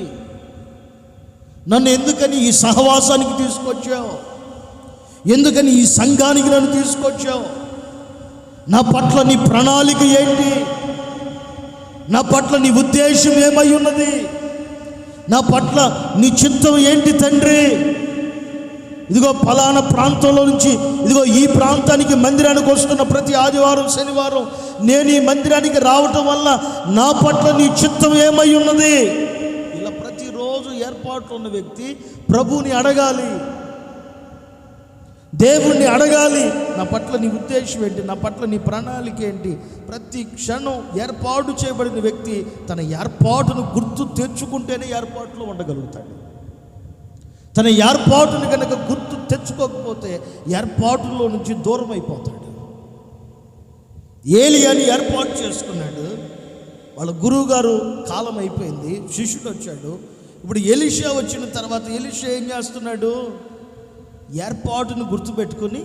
నన్ను ఎందుకని ఈ సహవాసానికి తీసుకొచ్చావు, ఎందుకని ఈ సంఘానికి నన్ను తీసుకొచ్చావు, నా పట్ల నీ ప్రణాళిక ఏంటి, నా పట్ల నీ ఉద్దేశం ఏమై ఉన్నది, నా పట్ల నీ చిత్తం ఏంటి తండ్రి. ఇదిగో ఫలానా ప్రాంతంలో నుంచి ఇదిగో ఈ ప్రాంతానికి మందిరానికి వస్తున్న ప్రతి ఆదివారం శనివారం నేను ఈ మందిరానికి రావటం వల్ల నా పట్ల నీ చిత్తం ఏమై ఉన్నది. ఇలా ప్రతిరోజు ఏర్పాట్లు ఉన్న వ్యక్తి ప్రభువుని అడగాలి, దేవుణ్ణి అడగాలి, నా పట్ల నీ ఉద్దేశం ఏంటి, నా పట్ల నీ ప్రణాళిక ఏంటి. ప్రతి క్షణం ఏర్పాటు చేయబడిన వ్యక్తి తన ఏర్పాటును గుర్తు తెచ్చుకుంటేనే ఏర్పాటులో ఉండగలుగుతాడు. తన ఏర్పాటును కనుక గుర్తు తెచ్చుకోకపోతే ఏర్పాటులో నుంచి దూరం అయిపోతాడు. ఏలియాని ఏర్పాటు చేసుకున్నాడు. వాళ్ళ గురువు గారు కాలం అయిపోయింది, శిష్యుడు వచ్చాడు. ఇప్పుడు ఎలీషా వచ్చిన తర్వాత ఎలీషా ఏం చేస్తున్నాడు, ఏర్పాటును గుర్తుపెట్టుకుని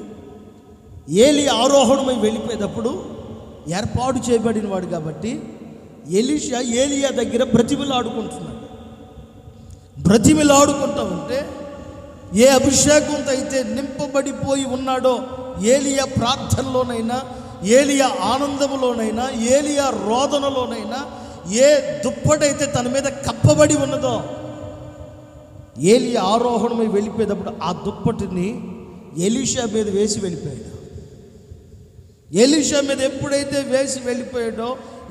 ఏలియా ఆరోహణమై వెళ్ళిపోయేటప్పుడు ఏర్పాటు చేయబడిన వాడు కాబట్టి ఎలీషా ఏలియా దగ్గర బ్రతిమిలాడుకుంటున్నాడు. బ్రతిమిలాడుకుంటూ ఉంటే ఏ అభిషేకంతో అయితే నింపబడిపోయి ఉన్నాడో, ఏలియా ప్రార్థనలోనైనా, ఏలియా ఆనందములోనైనా, ఏలియా రోదనలోనైనా, ఏ దుప్పటైతే తన మీద కప్పబడి ఉన్నదో, ఏలియా ఆరోహణమై వెళ్ళిపోయేటప్పుడు ఆ దుప్పటిని ఎలీషా మీద వేసి వెళ్ళిపోయాడు. ఎలీషా మీద ఎప్పుడైతే వేసి వెళ్ళిపోయాడో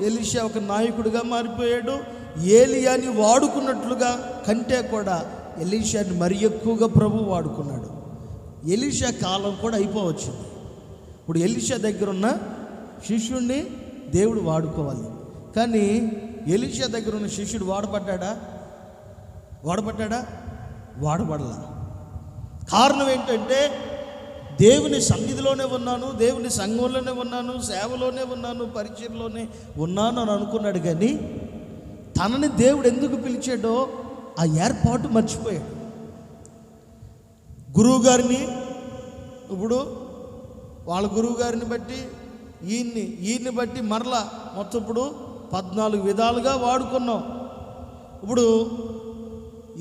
ఎలీషా ఒక నాయకుడిగా మారిపోయాడు. ఏలియాని వాడుకున్నట్లుగా కంటే కూడా ఎలీషాని మరి ఎక్కువగా ప్రభు వాడుకున్నాడు. ఎలీషా కాలం కూడా అయిపోవచ్చింది. ఇప్పుడు ఎలీషా దగ్గర ఉన్న శిష్యుడిని దేవుడు వాడుకోవాలి. కానీ ఎలీషా దగ్గర ఉన్న శిష్యుడు వాడబడ్డా? వాడబడలా. కారణం ఏంటంటే దేవుని సన్నిధిలోనే ఉన్నాను, దేవుని సంఘంలోనే ఉన్నాను, సేవలోనే ఉన్నాను, పరిచయంలోనే ఉన్నాను అని అనుకున్నాడు. కానీ తనని దేవుడు ఎందుకు పిలిచాడో ఆ ఏర్పాటు మర్చిపోయాడు. గురువుగారిని, ఇప్పుడు వాళ్ళ గురువుగారిని బట్టి ఈయన్ని బట్టి మరలా మొత్తం ఇప్పుడు 14 విధాలుగా వాడుకున్నాం. ఇప్పుడు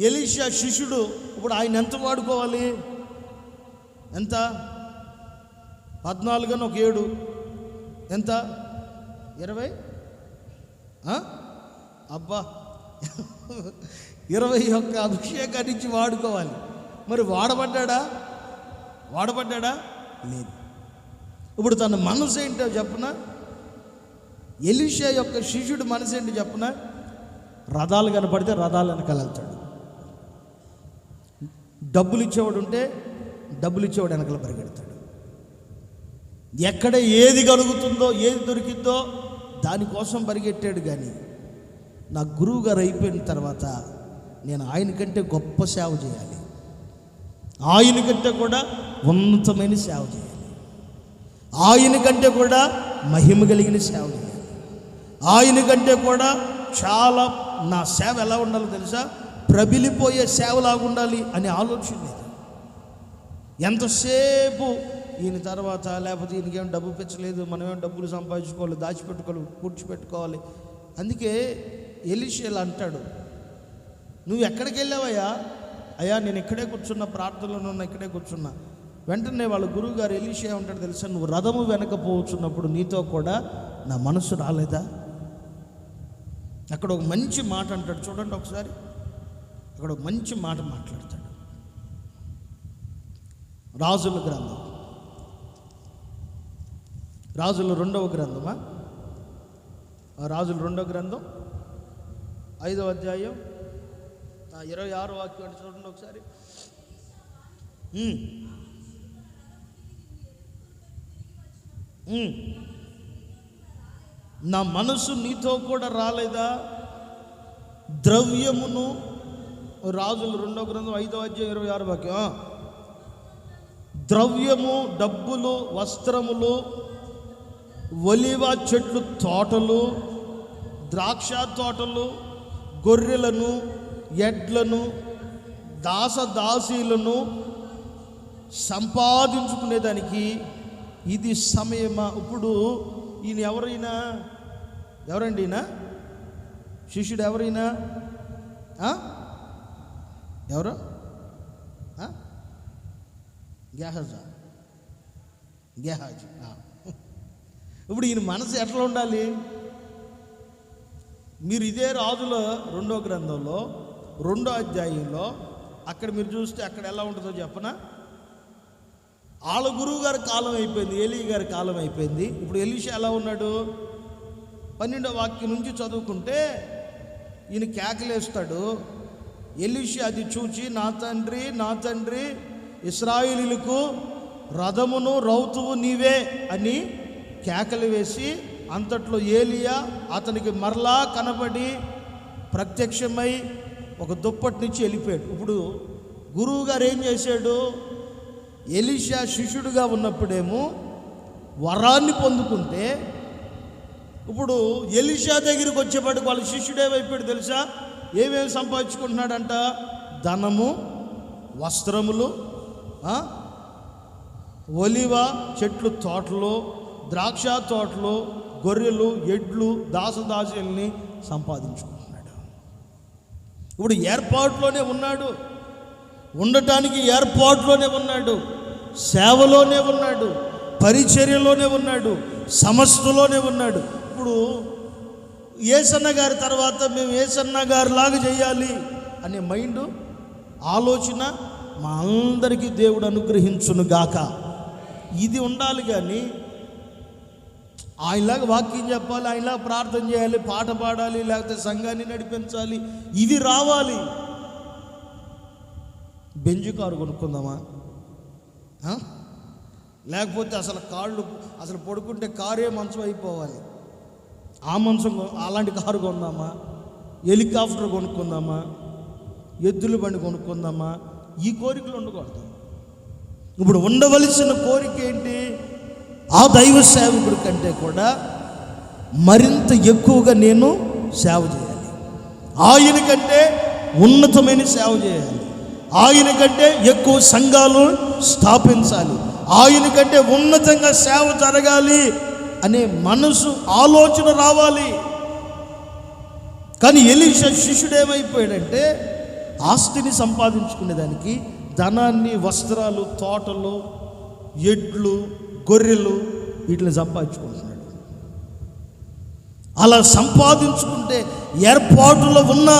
ఎలీషా శిష్యుడు, ఇప్పుడు ఆయన ఎంత వాడుకోవాలి? ఎంత? 14 అని ఒక 7 ఎంత? 20? అబ్బా 21 అభిషేకాన్ని ఇచ్చి వాడుకోవాలి. మరి వాడబడ్డా? లేదు. ఇప్పుడు తన మనసు ఏంటో చెప్పనా? ఎలీషా యొక్క శిష్యుడు మనసు ఏంటో చెప్పనా? రథాలు కనపడితే రథాలు వెనకాల వెళ్తాడు. డబ్బులు ఇచ్చేవాడు ఉంటే డబ్బులు ఇచ్చేవాడు వెనకాల పరిగెడతాడు. ఎక్కడ ఏది కలుగుతుందో, ఏది దొరికిందో దానికోసం పరిగెట్టాడు. కానీ నా గురువు గారు అయిపోయిన తర్వాత నేను ఆయన కంటే గొప్ప సేవ చేయాలి, ఆయన కంటే కూడా ఉన్నతమైన సేవ చేయాలి, ఆయన కంటే కూడా మహిమ కలిగిన సేవ చేయాలి, ఆయన కంటే కూడా చాలా నా సేవ ఎలా ఉండాలో తెలుసా? ప్రబిలిపోయే సేవలాగా ఉండాలి అనే ఆలోచన లేదు. ఎంతసేపు ఈయన తర్వాత, లేకపోతే ఈయనకేం డబ్బు పెంచలేదు, మనమేం డబ్బులు సంపాదించుకోవాలి, దాచిపెట్టుకోవాలి, కూర్చిపెట్టుకోవాలి. అందుకే ఎలీషా అంటాడు, నువ్వు ఎక్కడికి వెళ్ళావయ్యా? అయ్యా నేను ఇక్కడే కూర్చున్నా, ప్రార్థనలో ఉన్నా, ఇక్కడే కూర్చున్నా. వెంటనే వాళ్ళ గురువు గారు ఎలీషా ఉంటాడు తెలుసా, నువ్వు రథము వెనక పోవచ్చున్నప్పుడు నీతో కూడా నా మనసు రాలేదా? అక్కడ ఒక మంచి మాట అంటాడు, చూడండి ఒకసారి. అక్కడ ఒక మంచి మాట మాట్లాడతాడు. రాజుల గ్రంథం, రాజుల 2వ గ్రంథమా? రాజుల 2వ గ్రంథం 5వ అధ్యాయం 26వ వాక్యం చూడండి ఒకసారి. నా మనసు నీతో కూడా రాలేదా? ద్రవ్యమును, రాజుల 2వ గ్రంథం 5వ అధ్యాయం 26వ వాక్యం. ద్రవ్యము, డబ్బులు, వస్త్రములు, ఒలీవ చెట్లు తోటలు, ద్రాక్ష తోటలు, గొర్రెలను, ఎడ్లను, దాసదాసీలను సంపాదించుకునేదానికి ఇది సమయమా? ఇప్పుడు ఈయన ఎవరండి? ఈయన శిష్యుడు ఎవరైనా? ఎవరు? గెహాజీ. ఇప్పుడు ఈయన మనసు ఎట్లా ఉండాలి? మీరు ఇదే రాజుల 2వ గ్రంథంలో 2వ అధ్యాయంలో అక్కడ మీరు చూస్తే అక్కడ ఎలా ఉంటుందో చెప్పనా? వాళ్ళ గురువు గారి కాలం అయిపోయింది, ఏలీ గారి కాలం అయిపోయింది. ఇప్పుడు ఎలీషా ఎలా ఉన్నాడు? 12వ వాక్యం నుంచి చదువుకుంటే ఈయన కేకలేస్తాడు. ఎలీషా అది చూచి, నా తండ్రి ఇశ్రాయేలీయులకు రథమును రౌతువు నీవే అని కేకలు వేసి, అంతట్లో ఏలియా అతనికి మరలా కనబడి ప్రత్యక్షమై ఒక దుప్పటి నుంచి వెళ్ళిపోయాడు. ఇప్పుడు గురువు గారు ఏం చేశాడు? ఎలీషా శిష్యుడిగా ఉన్నప్పుడేమో వరాన్ని పొందుకుంటే, ఇప్పుడు ఎలీషా దగ్గరికి వచ్చేపాటికి వాళ్ళ శిష్యుడు ఏమైపోయాడు తెలుసా? ఏమేమి సంపాదించుకుంటున్నాడంట? ధనము, వస్త్రములు, ఒలివ చెట్లు తోటలు, ద్రాక్ష తోటలు, గొర్రెలు, ఎడ్లు, దాసదాసుల్ని సంపాదించుకుంటున్నాడు. ఇప్పుడు ఏర్పాటులోనే ఉన్నాడు, ఉండటానికి ఏర్పాటులోనే ఉన్నాడు, సేవలోనే ఉన్నాడు, పరిచర్యలోనే ఉన్నాడు, సమస్తలోనే ఉన్నాడు. ఇప్పుడు యేసన్న గారి తర్వాత మేము యేసన్న గారి లాగా చేయాలి అనే మైండ్, ఆలోచన మా అందరికీ దేవుడు అనుగ్రహించును గాక. ఇది ఉండాలి. కానీ ఆయనలాగా వాక్యం చెప్పాలి, ఆయనలాగా ప్రార్థన చేయాలి, పాట పాడాలి, లేకపోతే సంఘాన్ని నడిపించాలి, ఇవి రావాలి. బెంజు కారు కొనుక్కుందామా? లేకపోతే అసలు పడుకుంటే కారే మంచం అయిపోవాలి, ఆ మంచం అలాంటి కారు కొందామా? హెలికాప్టర్ కొనుక్కుందామా? ఎద్దుల బండి కొనుక్కుందామా? ఈ కోరికలు ఉండకూడదు. ఇప్పుడు ఉండవలసిన కోరిక ఏంటి? ఆ దైవ సేవకుడి కంటే కూడా మరింత ఎక్కువగా నేను సేవ చేయాలి. ఆయన కంటే ఉన్నతమైన సేవ చేయాలి, ఆయన కంటే ఎక్కువ సంఘాలు స్థాపించాలి, ఆయన కంటే ఉన్నతంగా సేవ జరగాలి అనే మనసు ఆలోచన రావాలి. కానీ ఎలీషా శిష్యుడు ఏమైపోయాడంటే ఆస్తిని సంపాదించుకునేదానికి ధనాన్ని, వస్త్రాలు, తోటలు, ఎడ్లు, గొర్రెలు వీటిని సంపాదించుకుంటున్నాడు. అలా సంపాదించుకుంటే ఏర్పాటులో ఉన్న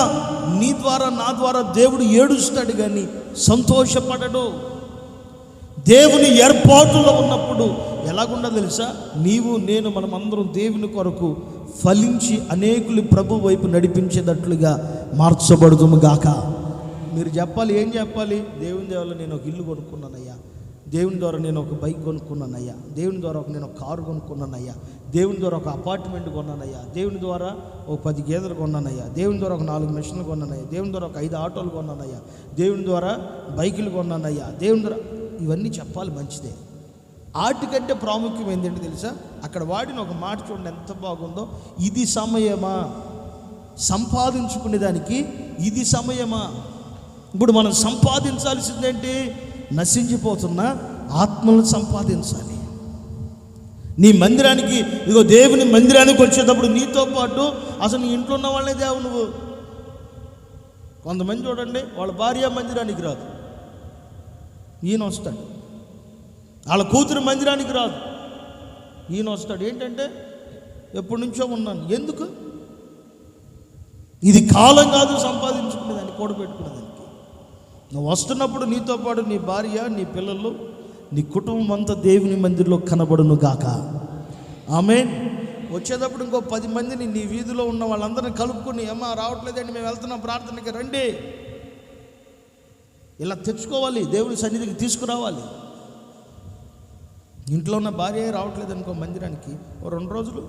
నీ ద్వారా నా ద్వారా దేవుడు ఏడుస్తాడు కానీ సంతోషపడడు. దేవుని ఏర్పాటులో ఉన్నప్పుడు ఎలాగుండో తెలుసా? నీవు నేను మనమందరం దేవుని కొరకు ఫలించి అనేకులు ప్రభు వైపు నడిపించేటట్లుగా మార్చబడుదుము గాక. మీరు చెప్పాలి, ఏం చెప్పాలి? దేవుని దేవుళ్ళు నేను ఒక ఇల్లు కొనుక్కున్నానయ్యా, దేవుని ద్వారా నేను ఒక బైక్ కొనుక్కున్నానయ్యా, దేవుని ద్వారా నేను ఒక కారు కొనుక్కున్నానయ్యా, దేవుని ద్వారా ఒక అపార్ట్మెంట్ కొన్నానయ్యా, దేవుని ద్వారా ఒక 10 గేదెలు కొన్నానయ్యా, దేవుని ద్వారా ఒక 4 మిషన్లు కొన్నానయ్యా, దేవుని ద్వారా ఒక 5 ఆటోలు కొన్నానయ్యా, దేవుని ద్వారా బైకులు కొన్నానయ్యా, దేవుని ద్వారా. ఇవన్నీ చెప్పాలి, మంచిదే. వాటికంటే ప్రాముఖ్యం ఏంటంటే తెలుసా? అక్కడ వాడిన ఒక మాట చూడండి ఎంత బాగుందో. ఇది సమయమా? సంపాదించుకునేదానికి ఇది సమయమా? ఇప్పుడు మనం సంపాదించాల్సిందేంటి? నశించిపోతున్న ఆత్మలను సంపాదించాలి. నీ మందిరానికి, ఇదిగో దేవుని మందిరానికి వచ్చేటప్పుడు నీతో పాటు అసలు నీ ఇంట్లో ఉన్న వాళ్ళే దేవు. నువ్వు కొంతమంది చూడండి, వాళ్ళ భార్య మందిరానికి రాదు, ఈయన వస్తాడు. వాళ్ళ కూతురు మందిరానికి రాదు, ఈయన వస్తాడు. ఏంటంటే ఎప్పటి నుంచో ఉన్నాను. ఎందుకు? ఇది కాలం కాదు సంపాదించుకునేదాన్ని, కూడబెట్టుకునేదానికి. నువ్వు వస్తున్నప్పుడు నీతో పాటు నీ భార్య, నీ పిల్లలు, నీ కుటుంబం అంతా దేవుని మందిరంలో కనబడును గాక. ఆమేన్. వచ్చేటప్పుడు ఇంకో 10 మందిని నీ వీధిలో ఉన్న వాళ్ళందరినీ కలుపుకొని, అమ్మ రావట్లేదండి, మేము వెళ్తున్నాం ప్రార్థనకి రండి, ఇలా తెచ్చుకోవాలి, దేవుని సన్నిధికి తీసుకురావాలి. ఇంట్లో ఉన్న భార్య రావట్లేదు అనుకో మందిరానికి, ఓ 2 రోజులు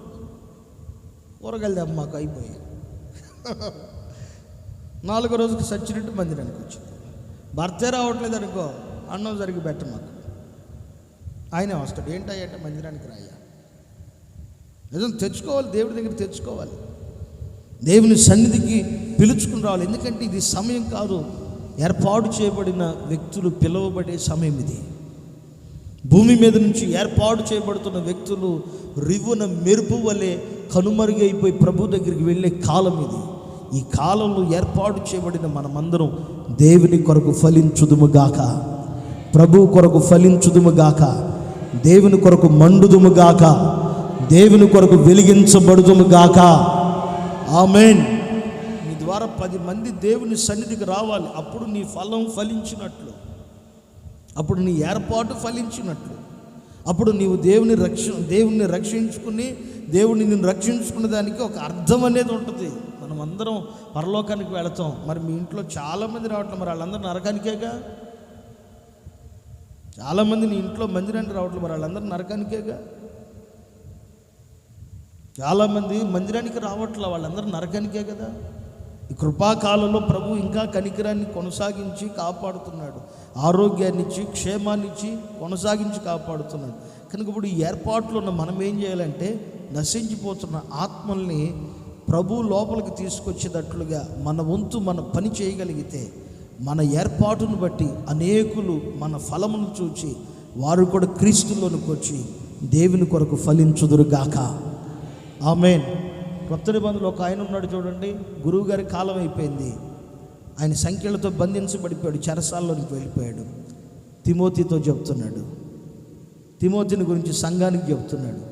కూరగాయలు దెబ్బ మాకు అయిపోయాయి. 4వ రోజుకి సచ్చినట్టు మందిరానికి వచ్చింది. భర్తే రావట్లేదు అనుకో, అన్నం జరిగి పెట్ట మాకు, ఆయనే వస్తాడు. ఏంటంటే మందిరానికి రాయ్యా. నిజం తెచ్చుకోవాలి, దేవుడి దగ్గర తెచ్చుకోవాలి, దేవుని సన్నిధికి పిలుచుకుని రావాలి. ఎందుకంటే ఇది సమయం కాదు, ఏర్పాటు చేయబడిన వ్యక్తులు పిలువబడే సమయం ఇది. భూమి మీద నుంచి ఏర్పాటు చేయబడుతున్న వ్యక్తులు రివ్వున మెరుపు వలె కనుమరుగైపోయి ప్రభు దగ్గరికి వెళ్ళే కాలం ఇది. ఈ కాలంలో ఏర్పాటు చేయబడిన మనమందరం దేవుని కొరకు ఫలించుదుముగాక, ప్రభు కొరకు ఫలించుదుముగాక, దేవుని కొరకు మండుదుముగాక, దేవుని కొరకు వెలిగించబడుదుముగాక. ఆమేన్. నీ ద్వారా 10 మంది దేవుని సన్నిధికి రావాలి. అప్పుడు నీ ఫలం ఫలించినట్లు, అప్పుడు నీ ఏర్పాటు ఫలించినట్లు, అప్పుడు నీవు దేవుణ్ణి రక్షించుకుని దేవుడిని నిన్ను రక్షించుకునే దానికి ఒక అర్థం అనేది ఉంటుంది. మనం అందరం పరలోకానికి వెళతాం. మరి మీ ఇంట్లో చాలామంది రావట్లేదు, మరి వాళ్ళందరూ నరకానికేగా. చాలామంది నీ ఇంట్లో మందిరానికి రావట్లేదు, మరి వాళ్ళందరూ నరకానికేగా. చాలామంది మందిరానికి రావట్లే, వాళ్ళందరూ నరకానికే కదా. ఈ కృపాకాలంలో ప్రభు ఇంకా కనికరాన్ని కొనసాగించి కాపాడుతున్నాడు, ఆరోగ్యాన్ని ఇచ్చి క్షేమాన్ని ఇచ్చి కొనసాగించి కాపాడుతున్నాడు. కనుక ఇప్పుడు ఈ ఏర్పాట్లో ఉన్న మనం ఏం చేయాలంటే నశించిపోతున్న ఆత్మల్ని ప్రభు లోపలికి తీసుకొచ్చేటట్లుగా మన వంతు మన పని చేయగలిగితే, మన ఏర్పాటును బట్టి అనేకులు మన ఫలమును చూచి వారు కూడా క్రీస్తులోనికి వచ్చి దేవుని కొరకు ఫలించుదురుగాక. ఆమేన్. కొత్త నిబంధనలో ఒక ఆయన ఉన్నాడు చూడండి, గురువు గారి కాలం అయిపోయింది, ఆయన సంఖ్యలతో బంధించబడిపోయాడు, చెరసాల్లోనికి వెళ్ళిపోయాడు. తిమోతితో చెప్తున్నాడు, తిమోతిని గురించి సంఘానికి చెప్తున్నాడు.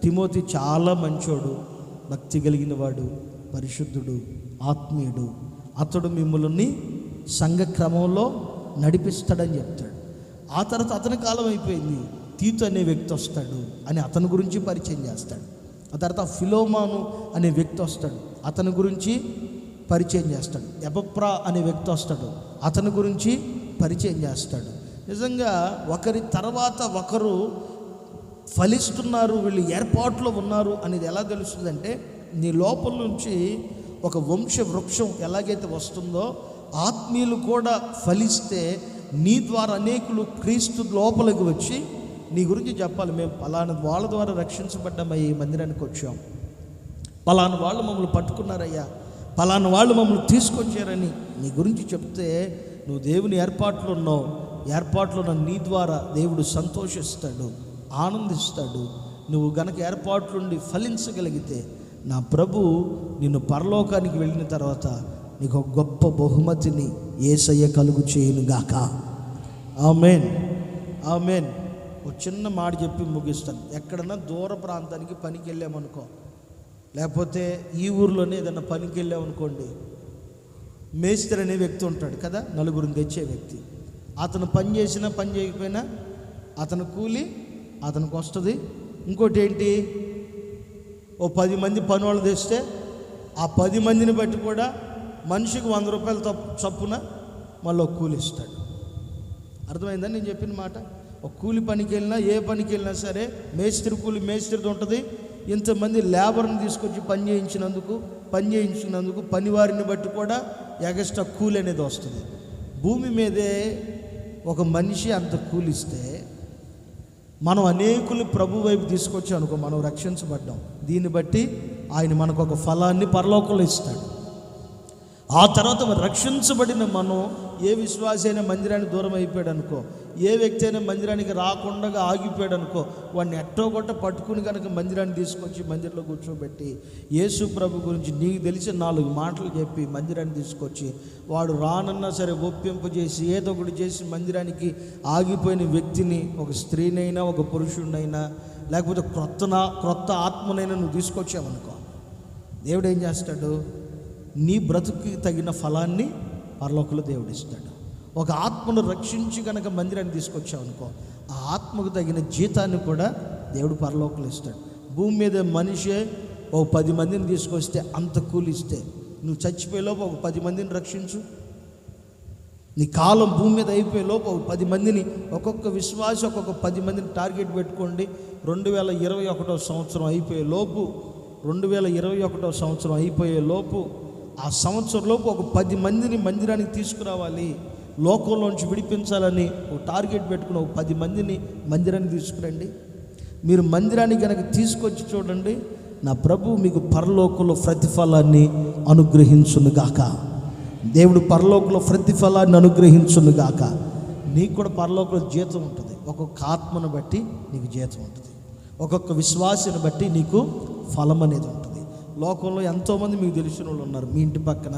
తిమోతి చాలా మంచోడు, భక్తి కలిగిన వాడు, పరిశుద్ధుడు, ఆత్మీయుడు, అతడు మిమ్మల్ని సంఘ క్రమంలో నడిపిస్తాడని చెప్తాడు. ఆ తర్వాత అతని కాలం అయిపోయింది, తీతు అనే వ్యక్తి వస్తాడు అని అతని గురించి పరిచయం చేస్తాడు. ఆ తర్వాత ఫిలోమాను అనే వ్యక్తి వస్తాడు, అతని గురించి పరిచయం చేస్తాడు. ఎపప్రా అనే వ్యక్తి వస్తాడు, అతని గురించి పరిచయం చేస్తాడు. నిజంగా ఒకరి తర్వాత ఒకరు ఫలిస్తున్నారు, వీళ్ళు ఏర్పాట్లో ఉన్నారు అనేది ఎలా తెలుస్తుందంటే, నీ లోపల నుంచి ఒక వంశ వృక్షం ఎలాగైతే వస్తుందో, ఆత్మీయులు కూడా ఫలిస్తే నీ ద్వారా అనేకులు క్రీస్తు లోపలికి వచ్చి నీ గురించి చెప్పాలి. మేము పలానా వాళ్ళ ద్వారా రక్షించబడ్డామయ్యా, ఈ మందిరానికి వచ్చాం, పలానా వాళ్ళు మమ్మల్ని పట్టుకున్నారయ్యా, పలానా వాళ్ళు మమ్మల్ని తీసుకొచ్చారని నీ గురించి చెప్తే నువ్వు దేవుని ఏర్పాట్లో ఉన్నావు, ఏర్పాట్లో ఉన్న నీ ద్వారా దేవుడు సంతోషిస్తాడు, ఆనందిస్తాడు. నువ్వు గనక ఏర్పాట్లుండి ఫలించగలిగితే నా ప్రభు నిన్ను పరలోకానికి వెళ్ళిన తర్వాత నీకు ఒక గొప్ప బహుమతిని యేసయ్య కలుగు చేయునుగాక. ఆమేన్, ఆమేన్. ఒక చిన్న మాట చెప్పి ముగిస్తాను. ఎక్కడన్నా దూర ప్రాంతానికి పనికి వెళ్ళామనుకో, లేకపోతే ఈ ఊర్లోనే ఏదన్నా పనికి వెళ్ళామనుకోండి, మేస్త్రి అనే వ్యక్తి ఉంటాడు కదా, నలుగురిని తెచ్చే వ్యక్తి. అతను పని చేసినా పని చేయకపోయినా అతను కూలి అతనికి వస్తుంది. ఇంకోటి ఏంటి, ఓ 10 మంది పని వాళ్ళు తెస్తే ఆ 10 మందిని బట్టి కూడా మనిషికి 100 రూపాయలు చొప్పున మళ్ళీ ఒక కూలి ఇస్తాడు. అర్థమైందని నేను చెప్పిన మాట. ఒక కూలి పనికి వెళ్ళినా, ఏ పనికి వెళ్ళినా సరే మేస్త్రి కూలి మేస్త్రితో ఉంటుంది. ఇంతమంది లేబర్ని తీసుకొచ్చి పని చేయించినందుకు పనివారిని బట్టి కూడా ఎగస్ట్రా కూలి అనేది వస్తుంది. భూమి మీదే ఒక మనిషి అంత కూలిస్తే మనం అనేకులు ప్రభు వైపు తీసుకొచ్చి అనుకో, మనం రక్షించబడ్డాం. దీన్ని బట్టి ఆయన మనకు ఒక ఫలాన్ని పరలోకంలో ఇస్తాడు. ఆ తర్వాత రక్షించబడిన మనం, ఏ విశ్వాసి అయినా మందిరానికి దూరం అయిపోయాడు అనుకో, ఏ వ్యక్తి అయినా మందిరానికి రాకుండా ఆగిపోయాడు అనుకో, వాడిని ఎట్టో కొట్ట పట్టుకుని కనుక మందిరాన్ని తీసుకొచ్చి మందిరంలో కూర్చోబెట్టి యేసు ప్రభు గురించి నీకు తెలిసిన 4 మాటలు చెప్పి మందిరాన్ని తీసుకొచ్చి, వాడు రానన్నా సరే ఒప్పింపజేసి ఏదో ఒకటి చేసి మందిరానికి ఆగిపోయిన వ్యక్తిని, ఒక స్త్రీనైనా ఒక పురుషుడినైనా లేకపోతే క్రొత్త ఆత్మనైనా నువ్వు తీసుకొచ్చావనుకో, దేవుడు ఏం చేస్తాడు, నీ బ్రతుకు తగిన ఫలాన్ని పరలోకంలో దేవుడు ఇస్తాడు. ఒక ఆత్మను రక్షించి కనుక మందిరాన్ని తీసుకొచ్చావు అనుకో, ఆ ఆత్మకు తగిన జీతాన్ని కూడా దేవుడు పరలోకంలో ఇస్తాడు. భూమి మీద మనిషే ఒక 10 మందిని తీసుకొస్తే అంత కూలిస్తే, నువ్వు చచ్చిపోయేలోపు ఒక 10 మందిని రక్షించు. నీ కాలం భూమి మీద అయిపోయేలోపు ఒక 10 మందిని, ఒక్కొక్క విశ్వాసం ఒక్కొక్క 10 మందిని టార్గెట్ పెట్టుకోండి. 2021 సంవత్సరం అయిపోయేలోపు, 2021 సంవత్సరం అయిపోయేలోపు, ఆ సంవత్సరంలోపు ఒక 10 మందిని మందిరానికి తీసుకురావాలి, లోకంలోంచి విడిపించాలని ఒక టార్గెట్ పెట్టుకుని ఒక 10 మందిని మందిరానికి తీసుకురండి. మీరు మందిరానికి కనుక తీసుకొచ్చి చూడండి, నా ప్రభు మీకు పరలోకంలో ప్రతిఫలాన్ని అనుగ్రహించునుగాక. దేవుడు పరలోకంలో ప్రతిఫలాన్ని అనుగ్రహించునుగాక. నీకు కూడా పరలోకంలో జీతం ఉంటుంది. ఒక్కొక్క ఆత్మను బట్టి నీకు జీతం ఉంటుంది, ఒక్కొక్క విశ్వాసాన్ని బట్టి నీకు ఫలం అనేది ఉంటుంది. లోకంలో ఎంతోమంది మీకు తెలిసిన వాళ్ళు ఉన్నారు, మీ ఇంటి పక్కన,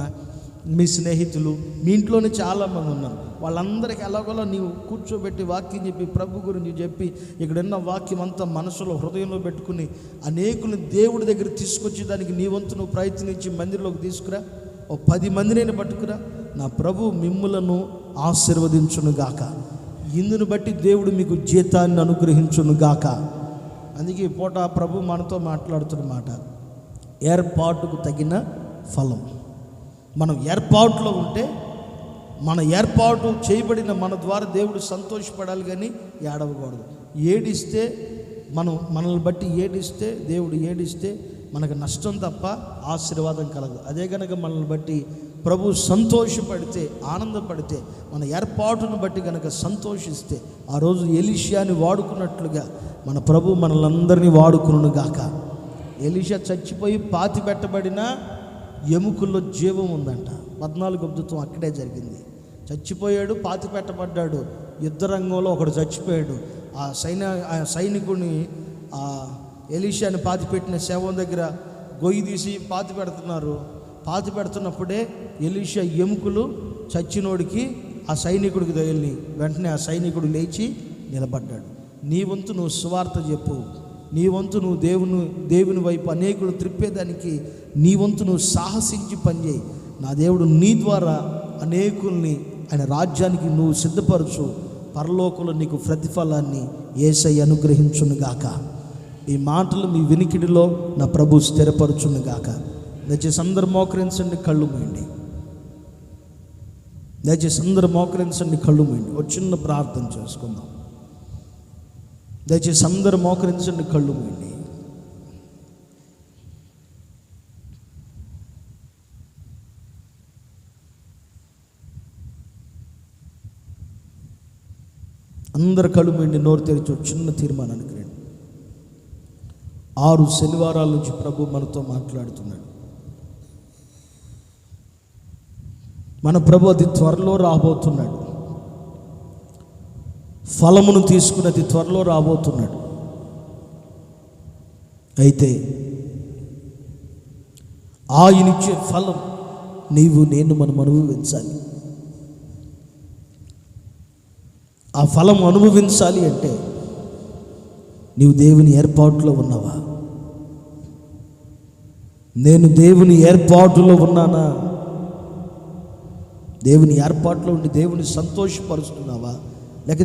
మీ స్నేహితులు, మీ ఇంట్లోనే చాలామంది ఉన్నారు. వాళ్ళందరికీ ఎలాగోలా నీవు కూర్చోబెట్టి వాక్యం చెప్పి ప్రభు గురించి చెప్పి ఇక్కడున్న వాక్యం అంతా మనసులో హృదయంలో పెట్టుకుని అనేకులను దేవుడి దగ్గర తీసుకొచ్చి దానికి నీ వంతు నువ్వు ప్రయత్నించి మందిరంలోకి తీసుకురా. ఓ 10 మందినైనా పట్టుకురా. నా ప్రభు మిమ్ములను ఆశీర్వదించునుగాక. ఇందును బట్టి దేవుడు మీకు జీతాన్ని అనుగ్రహించునుగాక. అందుకే ఈ పూట ప్రభు మనతో మాట్లాడుతున్న మాట, ఏర్పాటుకు తగిన ఫలం. మనం ఏర్పాటులో ఉంటే, మన ఏర్పాటు చేయబడిన మన ద్వారా దేవుడు సంతోషపడాలి, కానీ ఏడవకూడదు. ఏడిస్తే మనల్ని బట్టి ఏడిస్తే, దేవుడు ఏడిస్తే మనకు నష్టం తప్ప ఆశీర్వాదం కలదు. అదే కనుక మనల్ని బట్టి ప్రభు సంతోషపడితే, ఆనందపడితే, మన ఏర్పాటును బట్టి కనుక సంతోషిస్తే, ఆ రోజు ఎలీషాని వాడుకున్నట్లుగా మన ప్రభు మనల్ని వాడుకునుగాక. ఎలీషా చచ్చిపోయి పాతి పెట్టబడిన ఎముకల్లో జీవం ఉందంట. 14 అద్భుతం అక్కడే జరిగింది. చచ్చిపోయాడు, పాతి పెట్టబడ్డాడు. యుద్ధ రంగంలో ఒకడు చచ్చిపోయాడు. ఆ సైనికుడిని ఎలీషాని పాతి పెట్టిన శవం దగ్గర గొయ్యి తీసి పాతి పెడుతున్నారు. పాతి పెడుతున్నప్పుడే ఎలీషా ఎముకలు చచ్చినోడికి, ఆ సైనికుడికి తగిలి వెంటనే ఆ సైనికుడు లేచి నిలబడ్డాడు. నీ వంతు నువ్వు సువార్త చెప్పు, నీ వంతు నువ్వు దేవుని వైపు అనేకులు త్రిప్పేదానికి నీ వంతు నువ్వు సాహసించి పనిచేయి. నా దేవుడు నీ ద్వారా అనేకుల్ని ఆయన రాజ్యానికి నువ్వు సిద్ధపరచు. పరలోకంలో నీకు ప్రతిఫలాన్ని యేసయ్య అనుగ్రహించునుగాక. ఈ మాటలు మీ వినికిడిలో నా ప్రభు స్థిరపరచునుగాక. దయచేసి అందరూ మోకరించండి, కళ్ళు మూయండి. దయచేసి అందరూ మోకరించండి, కళ్ళు మూయండి. ఒక చిన్న ప్రార్థన చేసుకుందాం. దయచేసి అందరూ మోకరించండి, కళ్ళు మూయండి. అందరు కళ్ళు మూయండి, నోరు తెరిచి చిన్న తీర్మానానికి రండి. 6 శనివారాల నుంచి ప్రభు మనతో మాట్లాడుతున్నాడు. మన ప్రభు అతి త్వరలో రాబోతున్నాడు. ఫలమును తీసుకుని అతి త్వరలో రాబోతున్నాడు. అయితే ఆయనిచ్చే ఫలం నీవు నేను మనం అనుభవించాలి. ఆ ఫలం అనుభవించాలి అంటే నీవు దేవుని ఏర్పాటులో ఉన్నావా? నేను దేవుని ఏర్పాటులో ఉన్నానా? దేవుని ఏర్పాటులో ఉండి దేవుని సంతోషపరుస్తున్నావా, లేక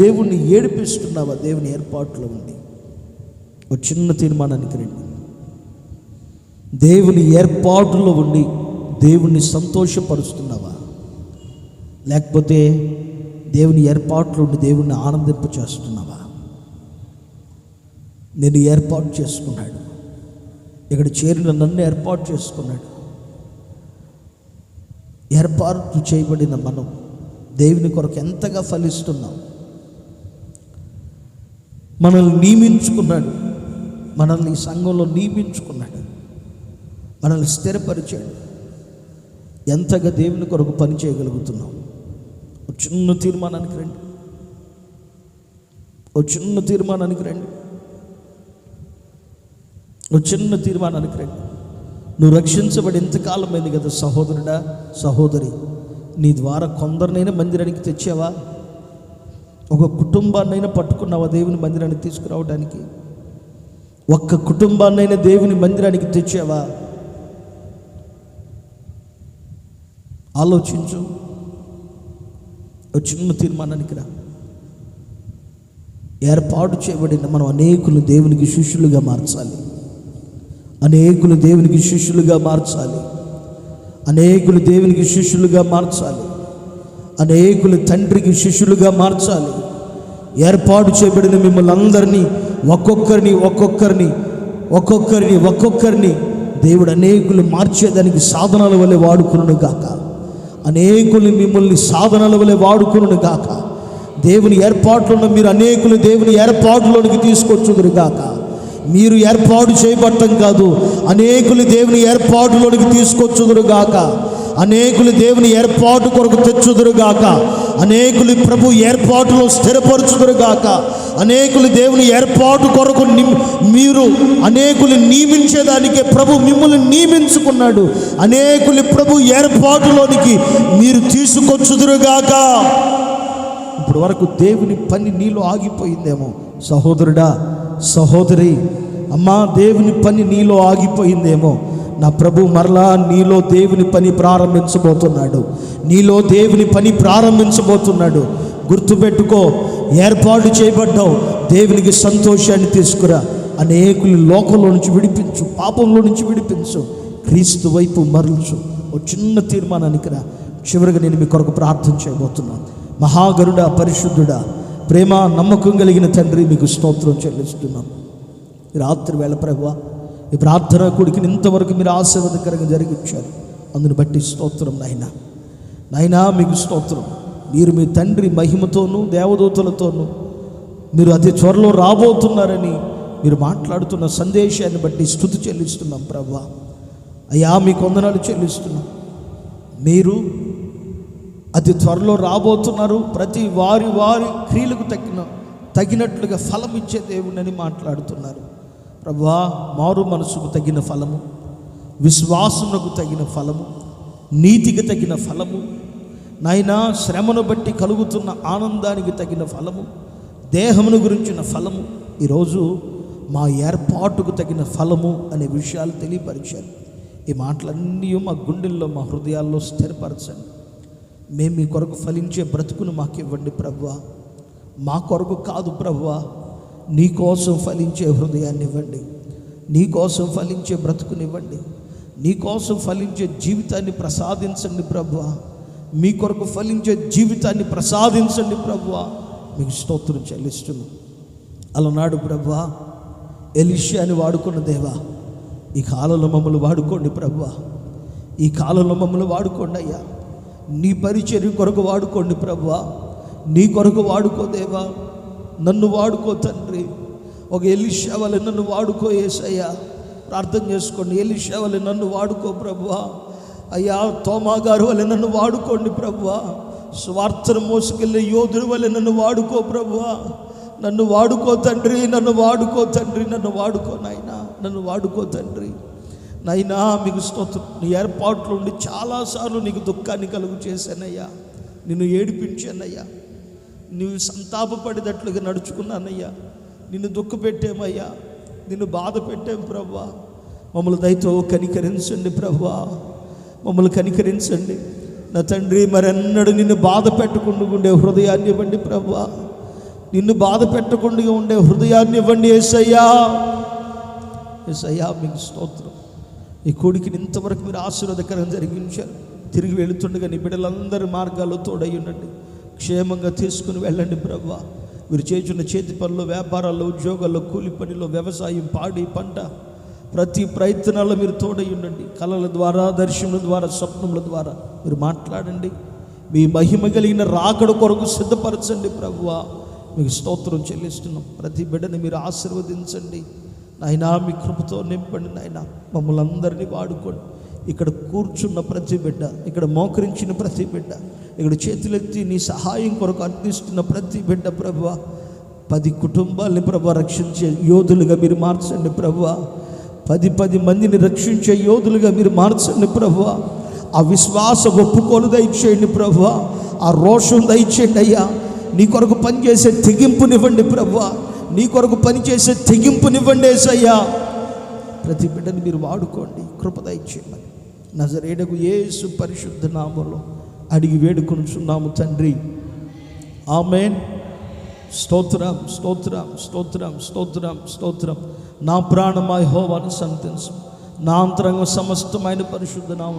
దేవుణ్ణి ఏడిపిస్తున్నావా? దేవుని ఏర్పాటులో ఉండి ఒక చిన్న తీర్మానానికి రండి. దేవుని ఏర్పాటులో ఉండి దేవుణ్ణి సంతోషపరుస్తున్నావా, లేకపోతే దేవుని ఏర్పాటులో ఉండి దేవుణ్ణి ఆనందింప చేస్తున్నావా? నేను ఏర్పాటు చేసుకున్నాడు, ఇక్కడ చేరిన నన్ను ఏర్పాటు చేసుకున్నాడు. ఏర్పాటు చేయబడిన మనం దేవుని కొరకు ఎంతగా ఫలిస్తున్నాం? మనల్ని నియమించుకున్నాడు, మనల్ని ఈ సంఘంలో నియమించుకున్నాడు, మనల్ని స్థిరపరిచాడు. ఎంతగా దేవుని కొరకు పని చేయగలుగుతున్నాం? ఒక చిన్న తీర్మానానికి రండి, ఒక చిన్న తీర్మానానికి రండి, ఒక చిన్న తీర్మానానికి రండి. నువ్వు రక్షించబడి ఎంతకాలమైంది కదా సహోదరుడా, సహోదరి. నీ ద్వారా కొందరినైనా మందిరానికి తెచ్చావా? ఒక కుటుంబాన్నైనా పట్టుకున్నావా దేవుని మందిరానికి తీసుకురావడానికి? ఒక్క కుటుంబాన్నైనా దేవుని మందిరానికి తెచ్చావా? ఆలోచించు. ఒక చిన్న తీర్మానానికి రా. ఏర్పాటు చేయబడిన మనం అనేకులు దేవునికి శిష్యులుగా మార్చాలి. అనేకులు దేవునికి శిష్యులుగా మార్చాలి. అనేకులు దేవునికి శిష్యులుగా మార్చాలి. అనేకులు తండ్రికి శిష్యులుగా మార్చాలి. ఏర్పాటు చేయబడిన మిమ్మల్ని అందరినీ ఒక్కొక్కరిని దేవుడు అనేకులు మార్చేదానికి సాధనాల వలె వాడుకును గాక. అనేకులు మిమ్మల్ని సాధనాల వలె వాడుకును గాక. దేవుని ఏర్పాట్లో ఉన్న మీరు అనేకులు దేవుని ఏర్పాటులోనికి తీసుకొచ్చుదురు గాక. మీరు ఏర్పాటు చేయబట్టం కాదు, అనేకులు దేవుని ఏర్పాటులోనికి తీసుకొచ్చుదురుగాక. అనేకులు దేవుని ఏర్పాటు కొరకు తెచ్చుదురుగాక. అనేకులు ప్రభు ఏర్పాటులో స్థిరపరచుదురుగాక. అనేకులు దేవుని ఏర్పాటు కొరకు మీరు అనేకులు నియమించేదానికే ప్రభు మిమ్మల్ని నియమించుకున్నాడు. అనేకులు ప్రభు ఏర్పాటులోనికి మీరు తీసుకొచ్చుదురుగాక. ఇప్పుడు వరకు దేవుని పని నీలో ఆగిపోయిందేమో సహోదరుడా, సహోదరి, అమ్మా, దేవుని పని నీలో ఆగిపోయిందేమో. నా ప్రభు మరలా నీలో దేవుని పని ప్రారంభించబోతున్నాడు. నీలో దేవుని పని ప్రారంభించబోతున్నాడు. గుర్తుపెట్టుకో, ఏర్పాటు చేయబడ్డావు. దేవునికి సంతోషాన్ని తీసుకురా. అనేకులు లోకంలో నుంచి విడిపించు, పాపంలో నుంచి విడిపించు, క్రీస్తు వైపు మరల్చు. ఓ చిన్న తీర్మానానికి రా. చివరిగా నేను మీ కొరకు ప్రార్థన చేయబోతున్నాను. మహాగరుడా, పరిశుద్ధుడా, ప్రేమ నమ్మకం కలిగిన తండ్రి, మీకు స్తోత్రం చెల్లిస్తున్నాం. రాత్రి వేళ ప్రభువా, ఈ ప్రార్థన కూడికిని ఇంతవరకు మీరు ఆశీర్వాదకరంగా జరిగించారు. అందుని బట్టి స్తోత్రం నాయనా, మీకు స్తోత్రం. మీరు మీ తండ్రి మహిమతోనూ దేవదూతలతోనూ మీరు అతి త్వరలో రాబోతున్నారని మీరు మాట్లాడుతున్న సందేశాన్ని బట్టి స్తుతి చెల్లిస్తున్నాం ప్రభువా. అయ్యా, మీకు వందనాలు చెల్లిస్తున్నాం. మీరు అతి త్వరలో రాబోతున్నారు. ప్రతి వారి క్రియలకు తగినట్లుగా ఫలం ఇచ్చే దేవుడని మాట్లాడుతున్నారు ప్రభువా. మారు మనసుకు తగిన ఫలము, విశ్వాసమునకు తగిన ఫలము, నీతికి తగిన ఫలము, నాయనా శ్రమను బట్టి కలుగుతున్న ఆనందానికి తగిన ఫలము, దేహమును గురించిన ఫలము, ఈరోజు మా ఏర్పాటుకు తగిన ఫలము అనే విషయాలు తెలియపరిచారు. ఈ మాటలన్నీ మా గుండెల్లో, మా హృదయాల్లో స్థిరపరచండి. మేము మీ కొరకు ఫలించే బ్రతుకును మాకు ఇవ్వండి ప్రభువా. మా కొరకు కాదు ప్రభువా, నీ కోసం ఫలించే హృదయాన్ని ఇవ్వండి. నీ కోసం ఫలించే బ్రతుకునివ్వండి. నీ కోసం ఫలించే జీవితాన్ని ప్రసాదించండి ప్రభువా. మీ కొరకు ఫలించే జీవితాన్ని ప్రసాదించండి ప్రభువా. మీకు స్తోత్రం చెల్లిస్తున్నాం. అలనాడు ప్రభువా ఎలీషాని వాడుకున్న దేవా, ఈ కాలంలో మమ్మల్ని వాడుకోండి ప్రభువా. ఈ కాలంలో మమ్మల్ని వాడుకోండి అయ్యా. నీ పరిచర్య కొరకు వాడుకోండి ప్రభువా. నీ కొరకు వాడుకో దేవా. నన్ను వాడుకో తండ్రి. ఒక ఎలీషా వలె నన్ను వాడుకో యేసయ్యా. ప్రార్థన చేసుకోండి. ఎలీషా వలె నన్ను వాడుకో ప్రభువా. అయ్యా తోమా గారు వలె నన్ను వాడుకోండి ప్రభువా. స్వార్థను మోసుకెళ్ళే యోధుడి వలె నన్ను వాడుకో ప్రభువా. నన్ను వాడుకో తండ్రి, నన్ను వాడుకో తండ్రి, నన్ను వాడుకో నాయనా, నన్ను వాడుకో తండ్రి. నాయనా మీకు స్తోత్రం. నీ ఏర్పాట్లు ఉండి చాలాసార్లు నీకు దుఃఖాన్ని కలుగు చేశానయ్యా, నిన్ను ఏడిపించానయ్యా, నువ్వు సంతాపపడేటట్లుగా నడుచుకున్నానయ్యా, నిన్ను దుఃఖపెట్టామయ్యా, నిన్ను బాధ పెట్టాం ప్రభువా. మమ్మల్ని దయతో కనికరించండి ప్రభువా, మమ్మల్ని కనికరించండి నా తండ్రి. మరెన్నడూ నిన్ను బాధ పెట్టకుండా ఉండే హృదయాన్ని ఇవ్వండి ప్రభువా, నిన్ను బాధ పెట్టకుండా ఉండే హృదయాన్ని ఇవ్వండి యేసయ్యా. యేసయ్యా మీకు స్తోత్రం. ఈ కోడికిని ఇంతవరకు మీరు ఆశీర్వాదకరంగా జరిగించారు. తిరిగి వెళుతుండగా నీ బిడ్డలందరి మార్గాల్లో తోడై ఉండండి, క్షేమంగా తీసుకుని వెళ్ళండి ప్రభువా. మీరు చేస్తున్న చేతి పనులు, వ్యాపారాల్లో, ఉద్యోగాల్లో, కూలి పనిలో, వ్యవసాయం, పాడి పంట, ప్రతి ప్రయత్నాల్లో మీరు తోడై ఉండండి. కళల ద్వారా, దర్శనముల ద్వారా, స్వప్నముల ద్వారా మీరు మాట్లాడండి. మీ మహిమ కలిగిన రాకడ కొరకు సిద్ధపరచండి ప్రభువా. మీకు స్తోత్రం చెల్లిస్తున్నాం. ప్రతి బిడ్డని మీరు ఆశీర్వదించండి నాయనా, మీ కృపతో నింపండి నాయనా. మమ్మల్ని అందరినీ వాడుకోండి. ఇక్కడ కూర్చున్న ప్రతి బిడ్డ, ఇక్కడ మోకరించిన ప్రతి బిడ్డ, ఇక్కడ చేతులెత్తి నీ సహాయం కొరకు అర్థిస్తున్న ప్రతి బిడ్డ ప్రభువా, 10 కుటుంబాలని ప్రభువా రక్షించే యోధులుగా మీరు మార్చండి ప్రభువా. 10 మందిని రక్షించే యోధులుగా మీరు మార్చండి ప్రభువా. ఆ విశ్వాస ఒప్పుకోలు దయచేయండి ప్రభువా. ఆ రోషం దయచేయండి అయ్యా. నీ కొరకు పనిచేసే తెగింపునివ్వండి ప్రభువా, నీ కొరకు పనిచేసే తెగింపునివ్వండి యేసయ్యా. ప్రతి బిడ్డని మీరు వాడుకోండి, కృప దయచేయమని నజరేయుడగు యేసు పరిశుద్ధ నామములో అడిగి వేడుకొనుచున్నాము తండ్రి, ఆమేన్. స్తోత్రం, స్తోత్రం, స్తోత్రం, స్తోత్రం, స్తోత్రం. నా ప్రాణమా యెహోవాను సన్నుతించు, నా అంతరంగం సమస్తమైన పరిశుద్ధ నామమున